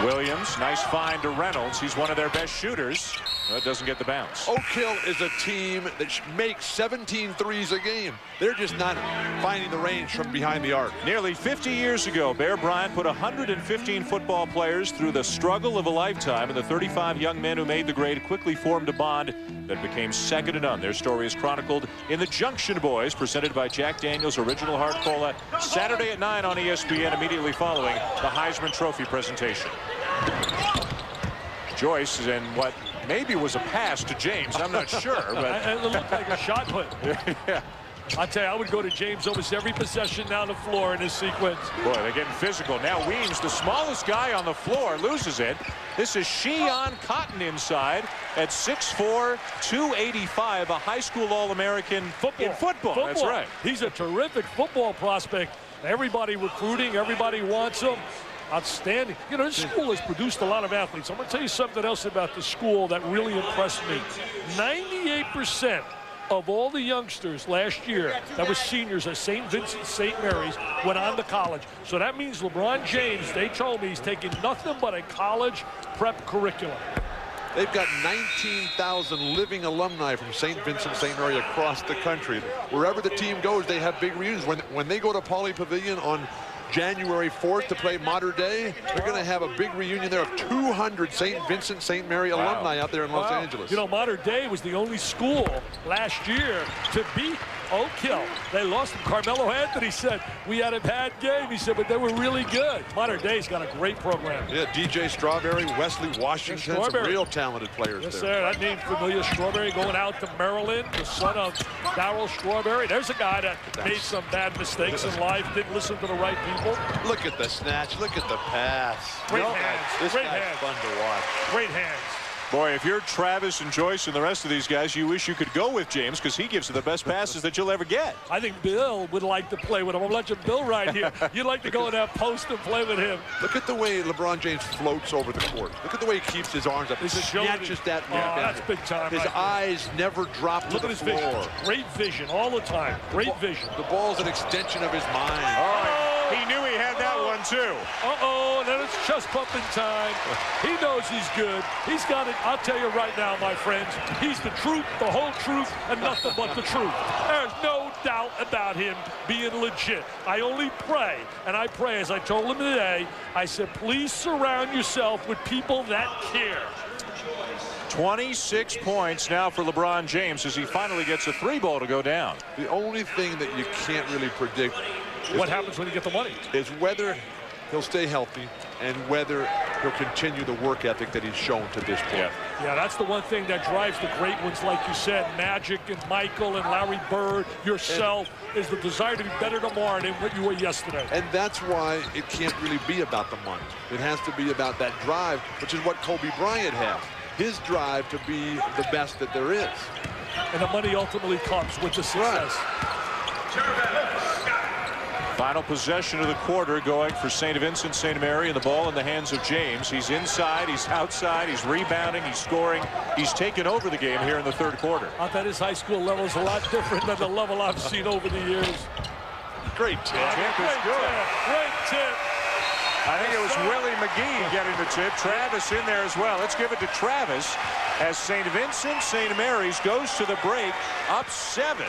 Speaker 1: Williams, nice find to Reynolds. He's one of their best shooters. That doesn't get the bounce.
Speaker 3: Oakhill is a team that makes 17 threes a game. They're just not finding the range from behind the arc.
Speaker 1: Nearly 50 years ago, Bear Bryant put 115 football players through the struggle of a lifetime, and the 35 young men who made the grade quickly formed a bond that became second to none. Their story is chronicled in The Junction Boys, presented by Jack Daniels Original Hard Cola, Saturday at 9 on ESPN, immediately following the Heisman Trophy presentation. Joyce is in what maybe was a pass to James. I'm not sure, but
Speaker 2: it looked like a shot put.
Speaker 1: Yeah.
Speaker 2: I tell you, I would go to James almost every possession down the floor in this sequence.
Speaker 1: Boy, they're getting physical. Now Weems, the smallest guy on the floor, loses it. This is Sheon Cotton inside at 6'4", 285, a high school All-American in football. That's right.
Speaker 2: He's a terrific football prospect. Everybody recruiting, everybody wants him. Outstanding. You know, this school has produced a lot of athletes. I'm going to tell you something else about the school that really impressed me. 98% of all the youngsters last year that were seniors at St. Vincent St. Mary's went on to college. So that means LeBron James, they told me, he's taking nothing but a college prep curriculum.
Speaker 3: They've got 19,000 living alumni from St. Vincent St. Mary across the country. Wherever the team goes, they have big reunions. When they go to Pauley Pavilion on January 4th to play Mater Dei, they're going to have a big reunion there of 200 St. Vincent St. Mary alumni out there in Los Angeles.
Speaker 2: You know, Mater Dei was the only school last year to beat Oakhill. They lost him. Carmelo Anthony said, we had a bad game. He said, but they were really good. Mater Dei's got a great program.
Speaker 3: Yeah, DJ Strawberry, Wesley Washington, some real talented players
Speaker 2: yes,
Speaker 3: there.
Speaker 2: Sir, that name familiar. Strawberry going out to Maryland, the son of Darryl Strawberry. There's a guy that made some bad mistakes in life, didn't listen to the right people.
Speaker 3: Look at the snatch. Look at the pass.
Speaker 2: Great hands.
Speaker 3: This
Speaker 2: Great
Speaker 3: guy's
Speaker 2: hands.
Speaker 3: fun to watch.
Speaker 2: Great hands.
Speaker 1: Boy, if you're Travis and Joyce and the rest of these guys, you wish you could go with James because he gives you the best passes that you'll ever get.
Speaker 2: I think Bill would like to play with him. I'm letting Bill right here. You'd like to go in that post and play with him.
Speaker 3: Look at the way LeBron James floats over the court. Look at the way he keeps his arms up. He snatches that rebound.
Speaker 2: That's big time.
Speaker 3: His eyes never drop to the floor.
Speaker 2: Vision. Great vision all the time. Great vision.
Speaker 3: The ball's an extension of his mind.
Speaker 1: Oh, he knew he had that one too.
Speaker 2: Uh-oh, then it's chest pumping time. He knows he's good. He's got it. I'll tell you right now, my friends, he's the truth, the whole truth, and nothing but the truth. There's no doubt about him being legit. I only pray, and I pray, as I told him today, I said, please surround yourself with people that care.
Speaker 1: 26 points now for LeBron James as he finally gets a three ball to go down.
Speaker 3: The only thing that you can't really predict
Speaker 2: what happens when you get the money
Speaker 3: is whether he'll stay healthy and whether he'll continue the work ethic that he's shown to this point.
Speaker 2: Yeah, that's the one thing that drives the great ones, like you said, Magic and Michael and Larry Bird, yourself, is the desire to be better tomorrow than what you were yesterday.
Speaker 3: And that's why it can't really be about the money. It has to be about that drive, which is what Kobe Bryant has. His drive to be the best that there is.
Speaker 2: And the money ultimately comes with the success.
Speaker 1: Final possession of the quarter going for St. Vincent St. Mary, and the ball in the hands of James. He's inside, he's outside, he's rebounding, he's scoring. He's taken over the game here in the third quarter.
Speaker 2: I bet his high school level is a lot different than the level I've seen over the years.
Speaker 3: Great tip.
Speaker 2: Great tip.
Speaker 1: I think it was Willie McGee getting the tip. Travis in there as well. Let's give it to Travis as St. Vincent St. Mary's goes to the break up 7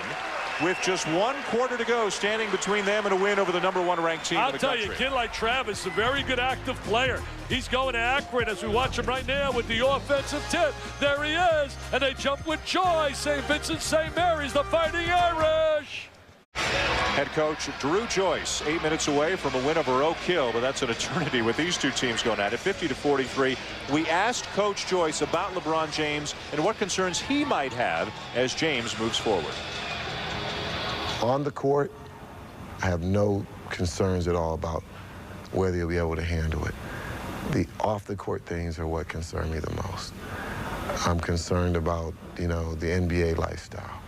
Speaker 1: with just 1 quarter to go, standing between them and a win over the #1 ranked team in the country.
Speaker 2: I'll tell you, a kid like Travis, a very good active player. He's going to Akron as we watch him right now with the offensive tip. There he is, and they jump with joy. St. Vincent St. Mary's, the Fighting Irish.
Speaker 1: Head coach Drew Joyce, 8 minutes away from a win over Oakhill, but that's an eternity with these two teams going at it, 50-43. We asked Coach Joyce about LeBron James and what concerns he might have as James moves forward.
Speaker 12: On the court, I have no concerns at all about whether he'll be able to handle it. The off-the-court things are what concern me the most. I'm concerned about, you know, the NBA lifestyle.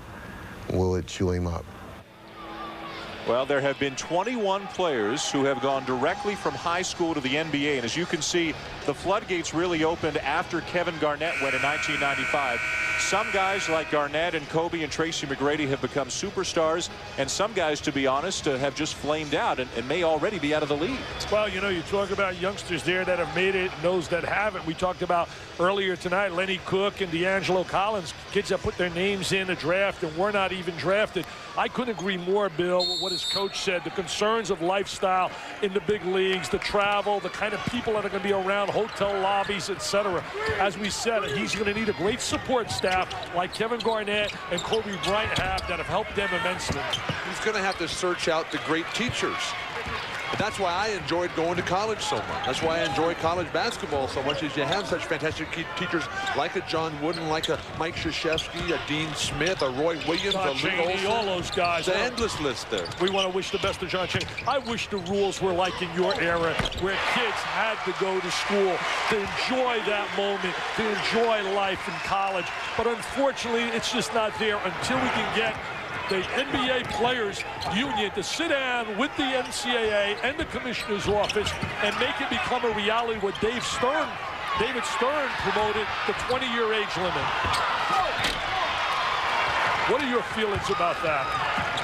Speaker 12: Will it chew him up?
Speaker 1: Well, there have been 21 players who have gone directly from high school to the NBA. And as you can see, the floodgates really opened after Kevin Garnett went in 1995. Some guys like Garnett and Kobe and Tracy McGrady have become superstars. And some guys, to be honest, have just flamed out and may already be out of the league.
Speaker 2: Well, you know, you talk about youngsters there that have made it and those that haven't. We talked about earlier tonight, Lenny Cook and D'Angelo Collins, kids that put their names in the draft and were not even drafted. I couldn't agree more, Bill, with what his coach said. The concerns of lifestyle in the big leagues, the travel, the kind of people that are going to be around, hotel lobbies, etc. As we said, he's going to need a great support staff like Kevin Garnett and Kobe Bryant have that have helped them immensely.
Speaker 3: He's going to have to search out the great teachers. And that's why I enjoyed going to college so much. That's why I enjoy college basketball so much, is you have such fantastic teachers like a John Wooden, like a Mike Krzyzewski, a Dean Smith, a Roy Williams, a Lou Olson.
Speaker 2: All those guys.
Speaker 3: It's an endless list there.
Speaker 2: We want to wish the best to John Cheney. I wish the rules were like in your era, where kids had to go to school to enjoy that moment, to enjoy life in college. But unfortunately, it's just not there until we can get the NBA Players Union to sit down with the NCAA and the commissioner's office and make it become a reality. What David Stern promoted, the 20-year age limit. What are your feelings about that?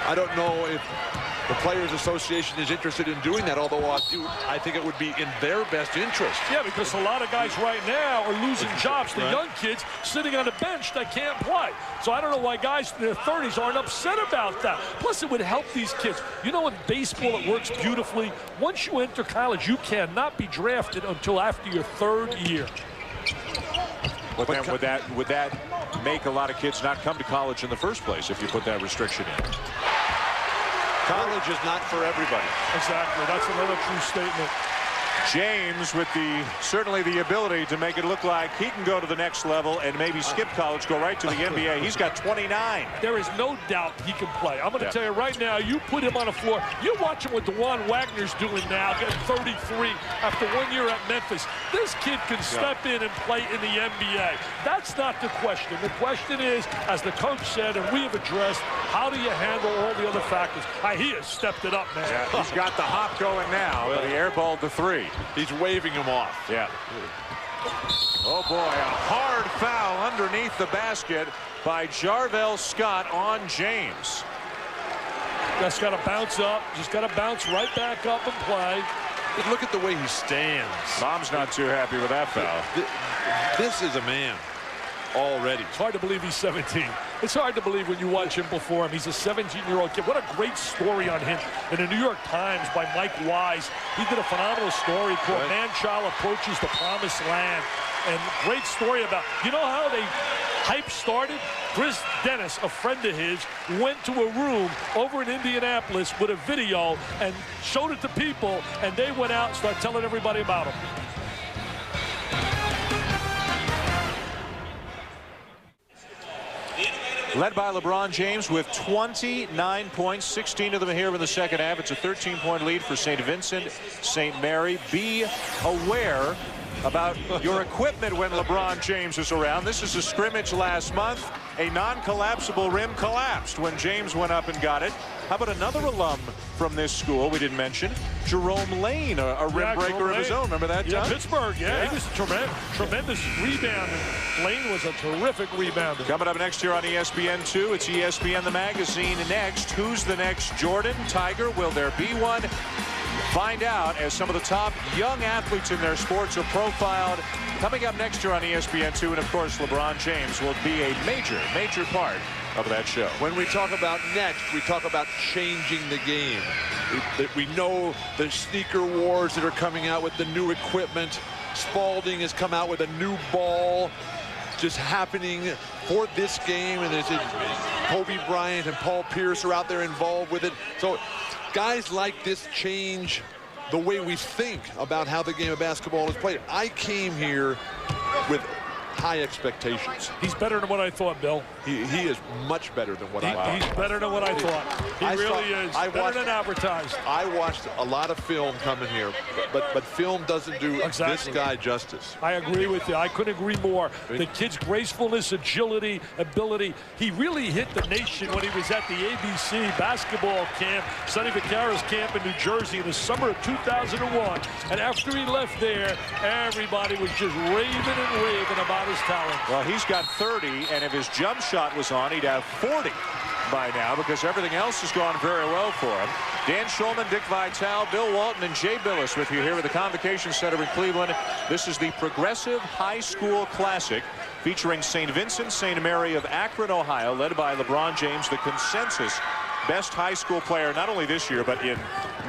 Speaker 3: I don't know if the Players Association is interested in doing that, although I think it would be in their best interest.
Speaker 2: Yeah, because a lot of guys right now are losing jobs. The young kids sitting on the bench that can't play. So I don't know why guys in their 30s aren't upset about that. Plus, it would help these kids. You know, in baseball, it works beautifully. Once you enter college, you cannot be drafted until after your 3rd year.
Speaker 1: But then would that make a lot of kids not come to college in the first place if you put that restriction in?
Speaker 3: College is not for everybody.
Speaker 2: Exactly. That's another true statement.
Speaker 1: James with certainly the ability to make it look like he can go to the next level and maybe skip college, go right to the NBA. He's got 29.
Speaker 2: There is no doubt he can play. I'm going to tell you right now, you put him on the floor. You watch him what DeJuan Wagner's doing now, getting 33 after 1 year at Memphis. This kid can step in and play in the NBA. That's not the question. The question is, as the coach said, and we have addressed, how do you handle all the other factors? He has stepped it up, man.
Speaker 1: Yeah, he's got the hop going now. Well, he airballed the 3.
Speaker 3: He's waving him off.
Speaker 1: Yeah. Oh, boy, a hard foul underneath the basket by Jarvell Scott on James.
Speaker 2: Just got to bounce up. Just got to bounce right back up and play.
Speaker 3: But look at the way he stands.
Speaker 1: Mom's not too happy with that foul.
Speaker 3: This is a man already.
Speaker 2: It's hard to believe he's 17. It's hard to believe when you watch him perform. He's a 17-year-old kid. What a great story on him. In the New York Times by Mike Wise, he did a phenomenal story called Man-Child Approaches the Promised Land. And great story about, you know how they hype started? Chris Dennis, a friend of his, went to a room over in Indianapolis with a video and showed it to people, and they went out and started telling everybody about him.
Speaker 1: Led by LeBron James with 29 points, 16 of them here in the second half. It's a 13-point lead for St. Vincent, St. Mary. Be aware about your equipment when LeBron James is around. This is a scrimmage last month. A non-collapsible rim collapsed when James went up and got it. How about another alum from this school we didn't mention? Jerome Lane, a rim breaker of his own. Remember that, John?
Speaker 2: Pittsburgh, he was a tremendous rebounder. Lane was a terrific rebounder.
Speaker 1: Coming up next here on ESPN2, it's ESPN the Magazine. Next, who's the next Jordan, Tiger? Will there be one? Find out as some of the top young athletes in their sports are profiled. Coming up next year on ESPN2, and of course, LeBron James will be a major part of that show.
Speaker 3: When we talk about next, we talk about changing the game. We know the sneaker wars that are coming out with the new equipment. Spalding has come out with a new ball just happening for this game, and there's Kobe Bryant and Paul Pierce are out there involved with it. So guys like this change the way we think about how the game of basketball is played. I came here with high expectations.
Speaker 2: He's better than what I thought, Bill.
Speaker 3: He is much better than what I thought.
Speaker 2: He's better than what I thought. He really is. Better than advertised.
Speaker 3: I watched a lot of film coming here, but film doesn't do this guy justice.
Speaker 2: I agree with you. I couldn't agree more. The kid's gracefulness, agility, ability. He really hit the nation when he was at the ABC basketball camp, Sonny Vaccaro's camp in New Jersey in the summer of 2001. And after he left there, everybody was just raving and raving about his talent.
Speaker 1: Well, he's got 30, and if his jump shot was on, he'd have 40 by now because everything else has gone very well for him. Dan Schulman, Dick Vitale, Bill Walton, and Jay Billis with you here at the Convocation Center in Cleveland. This is the Progressive High School Classic featuring St. Vincent St. Mary of Akron, Ohio, led by LeBron James, the consensus best high school player, not only this year, but in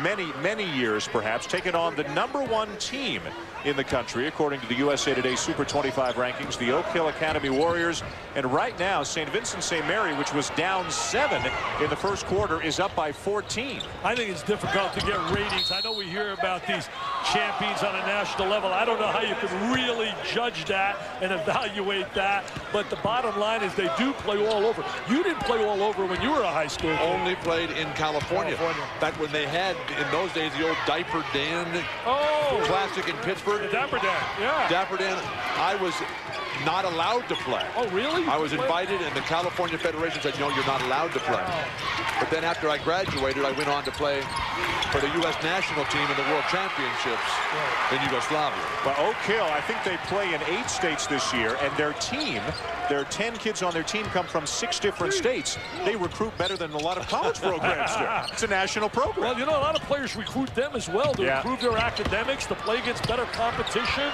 Speaker 1: many years, perhaps, taking on the #1 team in the country, according to the USA Today Super 25 rankings, the Oakhill Academy Warriors. And right now, St. Vincent St. Mary, which was down 7 in the first quarter, is up by 14.
Speaker 2: I think it's difficult to get ratings. I know we hear about these champions on a national level. I don't know how you can really judge that and evaluate that, but the bottom line is they do play all over. You didn't play all over when you were a high school kid.
Speaker 3: Only played in California. Back when they had, in those days, the old Diaper Dan Classic in Pittsburgh.
Speaker 2: Dapper Dan, yeah.
Speaker 3: Dapper Dan, I was not allowed to play.
Speaker 2: Oh, really?
Speaker 3: I was invited, and the California Federation said, no, you're not allowed to play. But then after I graduated, I went on to play for the U.S. national team in the World Championships in Yugoslavia.
Speaker 1: Well, Oakhill, I think they play in 8 states this year, and their team, their 10 kids on their team come from 6 different states. They recruit better than a lot of college programs do. It's a national program.
Speaker 2: Well, you know, a lot of players recruit them as well to improve their academics, to play against better competition.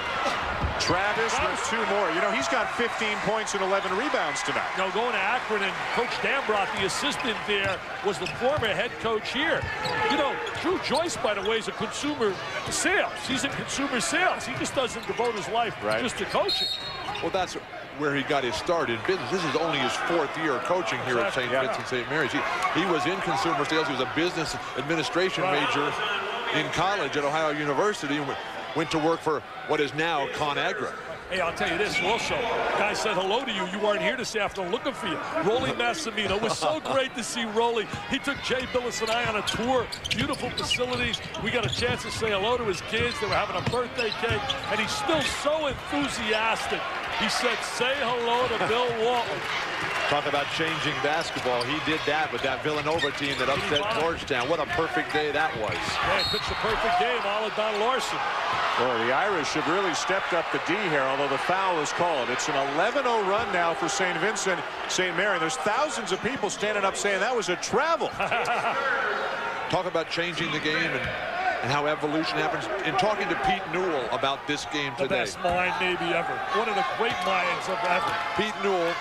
Speaker 1: Travis with 2 more. You know, he's got 15 points and 11 rebounds tonight.
Speaker 2: You know, going to Akron, and Coach Dambrot, the assistant there, was the former head coach here. You know, Drew Joyce, by the way, is a consumer sales. He's in consumer sales. He just doesn't devote his life just to coaching.
Speaker 3: Well, that's where he got his start in business. This is only his 4th year coaching here at St. Vincent St. Mary's. He was in consumer sales. He was a business administration major in college at Ohio University and went to work for what is now ConAgra.
Speaker 2: Hey, I'll tell you this also. Guy said hello to you. You weren't here this afternoon looking for you. Rolly Massimino. It was so great to see Rolly. He took Jay Billis and I on a tour. Beautiful facilities. We got a chance to say hello to his kids. They were having a birthday cake, and he's still so enthusiastic. He said, say hello to Bill Walton.
Speaker 3: Talk about changing basketball. He did that with that Villanova team that upset Georgetown. What a perfect day that was.
Speaker 2: Yeah, pitched a perfect game, all of Don Larson.
Speaker 1: Well, the Irish have really stepped up the D here, although the foul is called. It's an 11-0 run now for St. Vincent St. Mary. There's thousands of people standing up saying that was a travel.
Speaker 3: Talk about changing the game and how evolution happens. In talking to Pete Newell about this game today.
Speaker 2: The best mind maybe ever. One of the great minds of ever.
Speaker 3: Pete Newell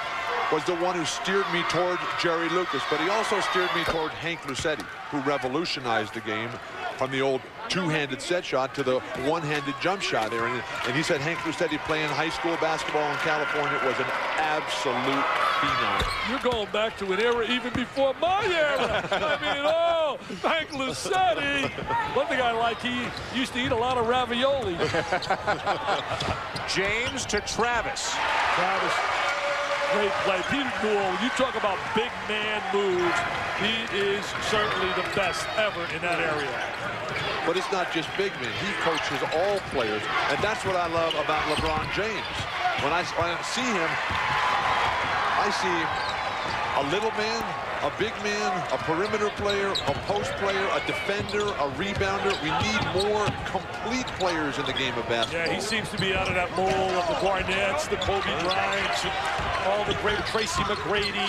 Speaker 3: was the one who steered me toward Jerry Lucas, but he also steered me toward Hank Lucetti, who revolutionized the game from the old 2-handed set shot to the 1-handed jump shot there. And he said Hank Lucetti playing high school basketball in California was an absolute phenom.
Speaker 2: You're going back to an era even before my era. I mean, Hank Lucetti. One thing I like, he used to eat a lot of ravioli.
Speaker 1: James to Travis.
Speaker 2: Travis. Great play. Peter Newell, you talk about big man moves, he is certainly the best ever in that area.
Speaker 3: But it's not just big men. He coaches all players, and that's what I love about LeBron James. When I see him, I see a little man, a big man, a perimeter player, a post player, a defender, a rebounder. We need more complete players in the game of basketball.
Speaker 2: Yeah, he seems to be out of that mold of the Barnetts, the Kobe Bryants, all the great Tracy McGrady.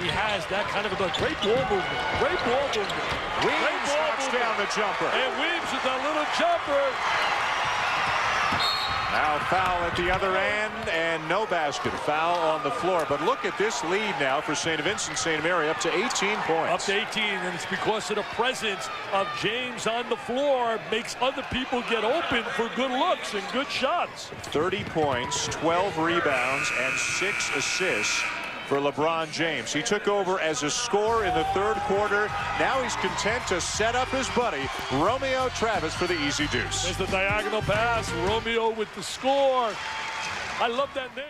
Speaker 2: He has that kind of a great ball movement. Great ball movement.
Speaker 1: Weems knocks down the jumper.
Speaker 2: And Weems with that little jumper.
Speaker 1: Now foul at the other end and no basket. Foul on the floor. But look at this lead now for St. Vincent St. Mary, up to 18 points.
Speaker 2: Up to 18, and it's because of the presence of James on the floor. Makes other people get open for good looks and good shots.
Speaker 1: 30 points, 12 rebounds, and 6 assists for LeBron James. He took over as a scorer in the third quarter. Now he's content to set up his buddy, Romeo Travis, for the easy deuce.
Speaker 2: There's the diagonal pass. Romeo with the score. I love that name.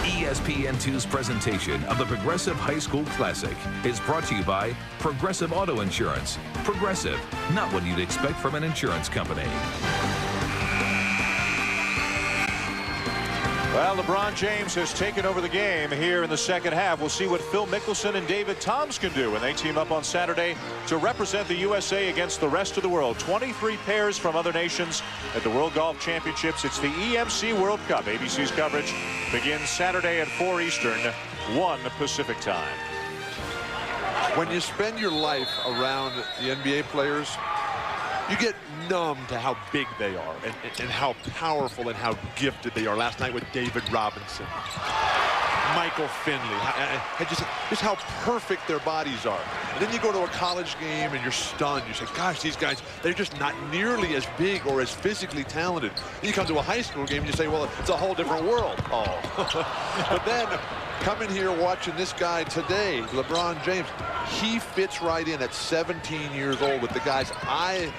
Speaker 4: ESPN2's presentation of the Progressive High School Classic is brought to you by Progressive Auto Insurance. Progressive, not what you'd expect from an insurance company.
Speaker 1: Well, LeBron James has taken over the game here in the second half. We'll see what Phil Mickelson and David Toms can do when they team up on Saturday to represent the USA against the rest of the world. 23 pairs from other nations at the World Golf Championships. It's the EMC World Cup. ABC's coverage begins Saturday at 4 Eastern, 1 Pacific time.
Speaker 3: When you spend your life around the NBA players, you get numb to how big they are and how powerful and how gifted they are. Last night with David Robinson, Michael Finley, just how perfect their bodies are. And then you go to a college game and you're stunned. You say, gosh, these guys, they're just not nearly as big or as physically talented. Then you come to a high school game and you say, well, it's a whole different world. Oh. But then coming here watching this guy today, LeBron James, he fits right in at 17 years old with the guys I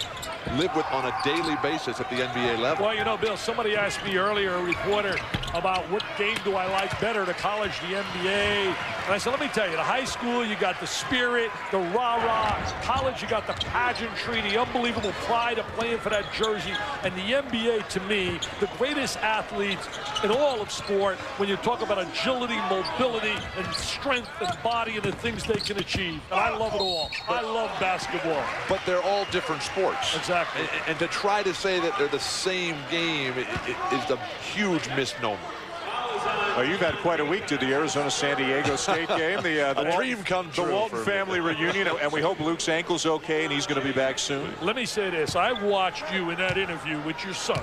Speaker 3: live with on a daily basis at the NBA level.
Speaker 2: Well, you know, Bill, somebody asked me earlier, a reporter, about what game do I like better, the college, the NBA. And I said, let me tell you, the high school, you got the spirit, the rah-rah. College, you got the pageantry, the unbelievable pride of playing for that jersey. And the NBA, to me, the greatest athletes in all of sport, when you talk about agility, mobility, and strength and body and the things they can achieve. And I love it all. I love basketball.
Speaker 3: But they're all different sports.
Speaker 2: Exactly.
Speaker 3: And to try to say that they're the same game is a huge misnomer.
Speaker 1: Well, you've had quite a week to the Arizona-San Diego State game. The
Speaker 3: dream come true.
Speaker 1: The Walton family reunion, and we hope Luke's ankle's okay and he's going to be back soon.
Speaker 2: Let me say this. I watched you in that interview with your son.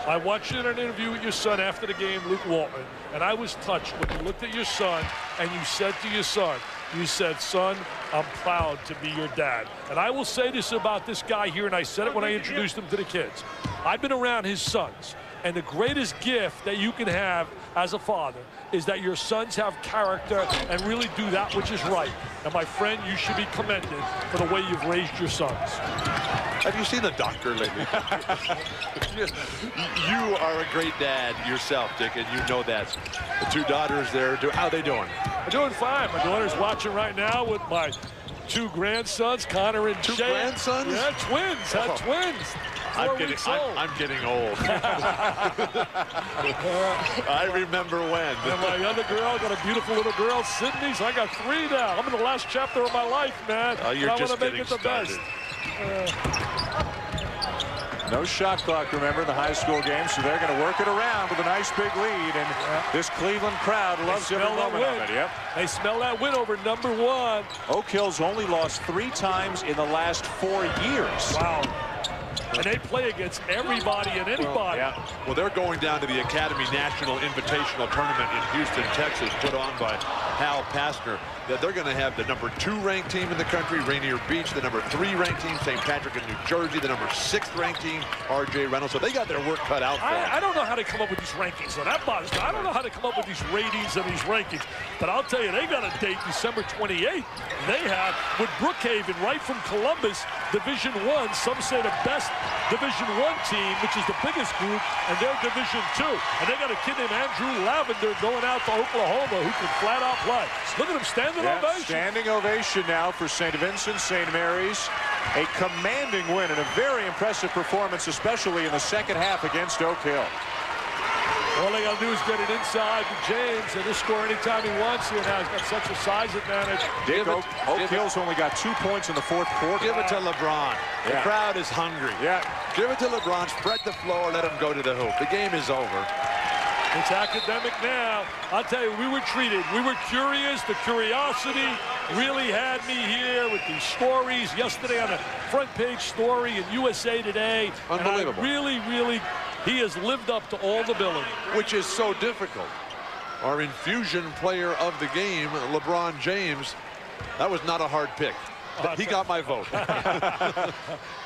Speaker 2: I watched you in an interview with your son after the game, Luke Walton, and I was touched when you looked at your son and you said to your son, you said, son, I'm proud to be your dad. And I will say this about this guy here, and I said it when I introduced him to the kids. I've been around his sons, and the greatest gift that you can have as a father is that your sons have character and really do that which is right. And my friend, you should be commended for the way you've raised your sons.
Speaker 3: Have you seen the doctor lately? You are a great dad yourself, Dick, and you know that. The two daughters there, how are they doing?
Speaker 2: They're doing fine. My daughter's watching right now with my two grandsons, Connor and
Speaker 3: Two
Speaker 2: Jay.
Speaker 3: grandsons?
Speaker 2: Yeah, twins. Had twins.
Speaker 3: I'm getting old. I remember when.
Speaker 2: And my other girl, got a beautiful little girl, Sydney, so I got 3 now. I'm in the last chapter of my life, man.
Speaker 3: You're
Speaker 2: I
Speaker 3: just
Speaker 2: want to make
Speaker 3: getting
Speaker 2: it the
Speaker 3: started.
Speaker 2: best.
Speaker 1: No shot clock, remember, in the high school game, so they're going to work it around with a nice big lead, and this Cleveland crowd loves every moment of it. Yep.
Speaker 2: They smell that win over #1.
Speaker 1: Oakhill's only lost 3 times in the last 4 years.
Speaker 2: Wow. And they play against everybody and anybody.
Speaker 3: Well, they're going down to the Academy National Invitational Tournament in Houston, Texas, put on by Hal Pastner. They're going to have the #2 ranked team in the country, Rainier Beach, the #3 ranked team, St. Patrick in New Jersey, the #6 ranked team, R.J. Reynolds. So they got their work cut out for them.
Speaker 2: I don't know how they come up with these rankings, so that bothers me. I don't know how they come up with these ratings and these rankings. But I'll tell you, they got a date December 28th. They have with Brookhaven right from Columbus, Division I. Some say the best Division I team, which is the biggest group, and they're Division II. And they got a kid named Andrew Lavender going out to Oklahoma who can flat out play. Look at him, standing ovation.
Speaker 1: Standing ovation now for St. Vincent, St. Mary's. A commanding win and a very impressive performance, especially in the second half against Oakhill.
Speaker 2: All they got to do is get it inside to James, and he'll score anytime he wants to, and now he's got such a size advantage.
Speaker 1: Oakhill's only got 2 points in the fourth quarter.
Speaker 3: Give it to LeBron. The crowd is hungry. Give it to LeBron. Spread the floor. Let him go to the hoop. The game is over.
Speaker 2: It's academic now. I'll tell you, we were treated. We were curious. The curiosity really had me here with these stories. Yesterday on a front page story in USA Today.
Speaker 3: Unbelievable.
Speaker 2: And really, he has lived up to all the billing.
Speaker 3: Which is so difficult. Our infusion player of the game, LeBron James, that was not a hard pick. He got my vote.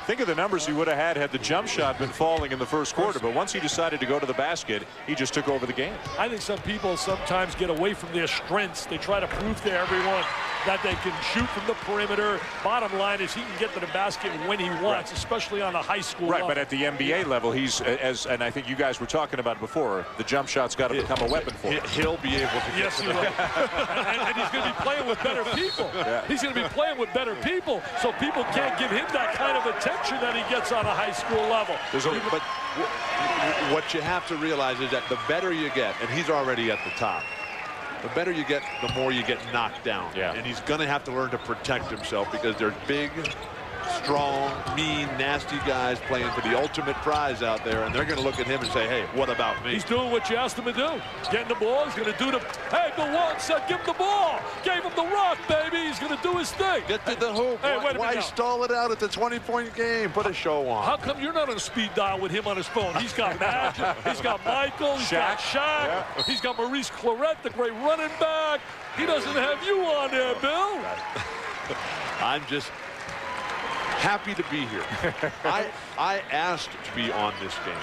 Speaker 1: Think of the numbers he would have had the jump shot been falling in the first quarter. But once he decided to go to the basket, he just took over the game.
Speaker 2: I think some people sometimes get away from their strengths. They try to prove to everyone that they can shoot from the perimeter. Bottom line is he can get to the basket when he wants, especially on a high school level.
Speaker 1: But at the NBA level, he's, and I think you guys were talking about before, the jump shot's got to become a weapon for him.
Speaker 3: He'll be able to get
Speaker 2: Yes, he will. and he's going to be playing with better people.
Speaker 1: Yeah.
Speaker 2: He's going to be playing with better people, so people can't give him that kind of attention that he gets on a high school level.
Speaker 3: But what you have to realize is that the better you get, and he's already at the top, the better you get, the more you get knocked down.
Speaker 1: Yeah.
Speaker 3: And he's going to have to learn to protect himself because there's big, strong, mean, nasty guys playing for the ultimate prize out there, and they're going to look at him and say, hey, what about me?
Speaker 2: He's doing what you asked him to do. Getting the ball. He's going to do the, hey, the one said, give him the ball. Gave him the rock, baby. He's going to do his thing.
Speaker 3: Get to the hoop.
Speaker 2: Hey,
Speaker 3: Why stall it out at the 20-point game? Put a show on.
Speaker 2: How come you're not on a speed dial with him on his phone? He's got Magic. He's got Michael. He's got Shaq.
Speaker 1: Yeah.
Speaker 2: He's got Maurice Claret, the great running back. He doesn't have you on there, Bill.
Speaker 3: I'm just happy to be here. I asked to be on this game.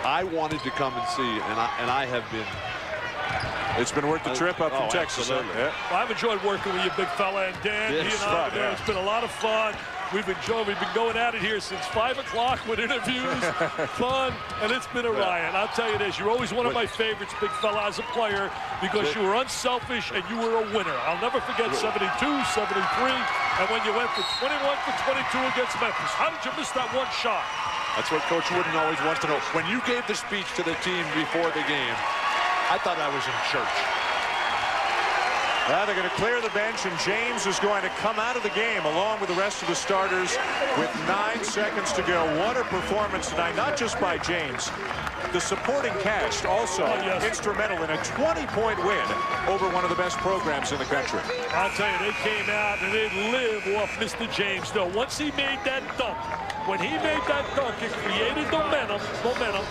Speaker 3: I wanted to come and see, and I have been.
Speaker 1: It's been worth the trip up from Texas.
Speaker 3: Absolutely.
Speaker 1: Yeah.
Speaker 2: Well, I've enjoyed working with you, big fella, and Dan. He and I, man, it's been a lot of fun. We've been going at it here since 5 o'clock with interviews, fun, and it's been a riot. I'll tell you this, you're always one of my favorites, big fella, as a player, because you were unselfish and you were a winner. I'll never forget 72, 73, and when you went for 21 for 22 against Memphis. How did you miss that one shot?
Speaker 3: That's what Coach Wooden always wants to know. When you gave the speech to the team before the game, I thought I was in church.
Speaker 1: They're going to clear the bench, and James is going to come out of the game along with the rest of the starters with 9 seconds to go. What a performance tonight, not just by James. The supporting cast also instrumental in a 20-point win over one of the best programs in the country.
Speaker 2: I'll tell you, they came out and they live off Mr. James, though. Once he made that dunk, when he made that dunk, it created momentum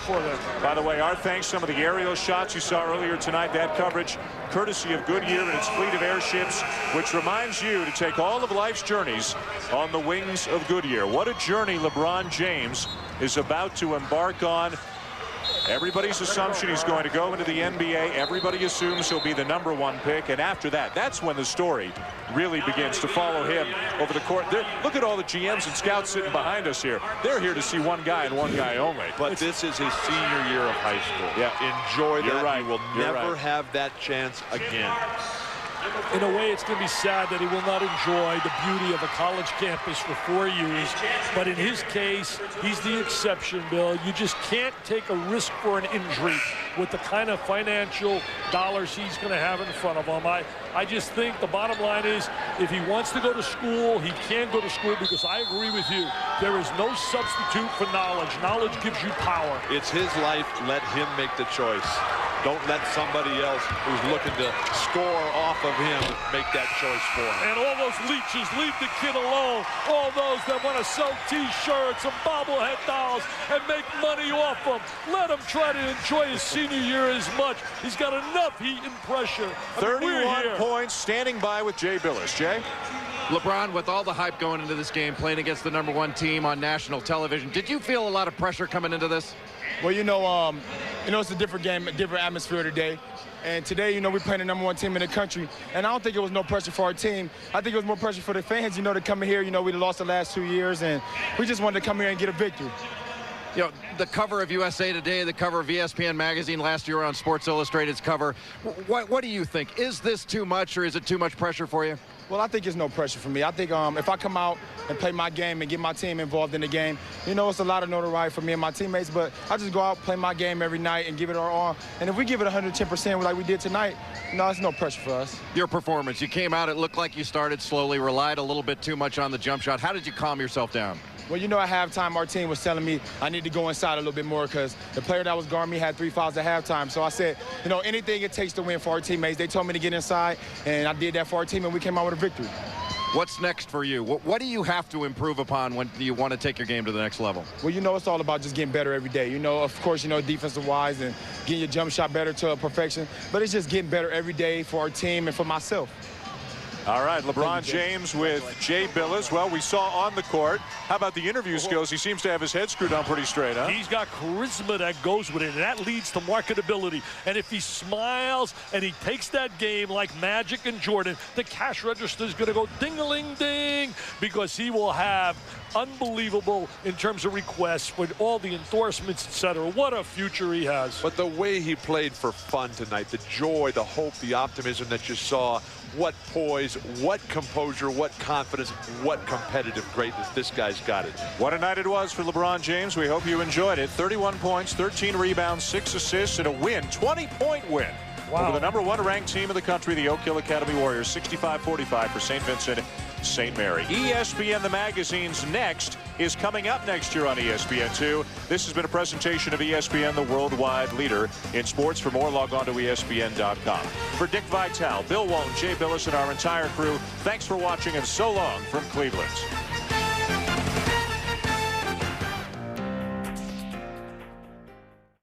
Speaker 2: for them.
Speaker 1: By the way, our thanks to some of the aerial shots you saw earlier tonight. That coverage courtesy of Goodyear and its fleet of airships, which reminds you to take all of life's journeys on the wings of Goodyear. What a journey LeBron James is about to embark on. Everybody's assumption he's going to go into the NBA. Everybody assumes he'll be the #1 pick. And after that, that's when the story really begins to follow him over the court. Look at all the GMs and scouts sitting behind us here. They're here to see one guy and one guy only.
Speaker 3: But this is his senior year of high school.
Speaker 1: Yeah.
Speaker 3: Enjoy that.
Speaker 1: You're right.
Speaker 3: You will never have that chance again.
Speaker 2: In a way, it's going to be sad that he will not enjoy the beauty of a college campus for 4 years. But in his case, he's the exception, Bill. You just can't take a risk for an injury with the kind of financial dollars he's going to have in front of him. I just think the bottom line is if he wants to go to school, he can go to school, because I agree with you. There is no substitute for knowledge. Knowledge gives you power.
Speaker 3: It's his life. Let him make the choice. Don't let somebody else who's looking to score off of him make that choice for him.
Speaker 2: And all those leeches, leave the kid alone. All those that want to sell T-shirts and bobblehead dolls and make money off them, let him try to enjoy his senior year as much. He's got enough heat and pressure.
Speaker 1: 31 points, standing by with Jay Billis. Jay?
Speaker 5: LeBron, with all the hype going into this game, playing against the #1 team on national television, did you feel a lot of pressure coming into this?
Speaker 14: Well, it's a different game, a different atmosphere today. And today, we're playing the #1 team in the country. And I don't think it was no pressure for our team. I think it was more pressure for the fans, to come in here. We lost the last 2 years, and we just wanted to come here and get a victory.
Speaker 5: The cover of USA Today, the cover of ESPN magazine last year on Sports Illustrated's cover. What do you think? Is this too much, or is it too much pressure for you?
Speaker 14: Well, I think it's no pressure for me. I think if I come out and play my game and get my team involved in the game, it's a lot of notoriety for me and my teammates, but I just go out, play my game every night and give it our all. And if we give it 110% like we did tonight, it's no pressure for us.
Speaker 5: Your performance, you came out, it looked like you started slowly, relied a little bit too much on the jump shot. How did you calm yourself down?
Speaker 14: Well, at halftime, our team was telling me I need to go inside a little bit more because the player that was guarding me had 3 fouls at halftime. So I said, anything it takes to win for our teammates. They told me to get inside, and I did that for our team, and we came out with a victory.
Speaker 5: What's next for you? What do you have to improve upon when you want to take your game to the next level?
Speaker 14: Well, it's all about just getting better every day. Of course, defensive-wise and getting your jump shot better to perfection. But it's just getting better every day for our team and for myself.
Speaker 1: All right, LeBron James with Jay Billis. Well, we saw on the court. How about the interview skills? He seems to have his head screwed on pretty straight, huh?
Speaker 2: He's got charisma that goes with it, and that leads to marketability. And if he smiles and he takes that game like Magic and Jordan, the cash register is going to go ding-a-ling-ding, because he will have unbelievable in terms of requests for all the endorsements, etc. What a future he has.
Speaker 3: But the way he played for fun tonight, the joy, the hope, the optimism that you saw, what poise, what composure, what confidence, what competitive greatness. This guy's got it.
Speaker 1: What a night it was for LeBron James. We hope you enjoyed it. 31 points, 13 rebounds, 6 assists, and a win, 20-point win.
Speaker 2: Wow.
Speaker 1: Over the #1 ranked team in the country, the Oakhill Academy Warriors, 65-45 for St. Vincent, St. Mary. ESPN the Magazine's Next is coming up next year on ESPN2. This has been a presentation of ESPN, the worldwide leader in sports. For more, log on to ESPN.com. For Dick Vitale, Bill Walton, Jay Billis, and our entire crew, thanks for watching, and so long from Cleveland.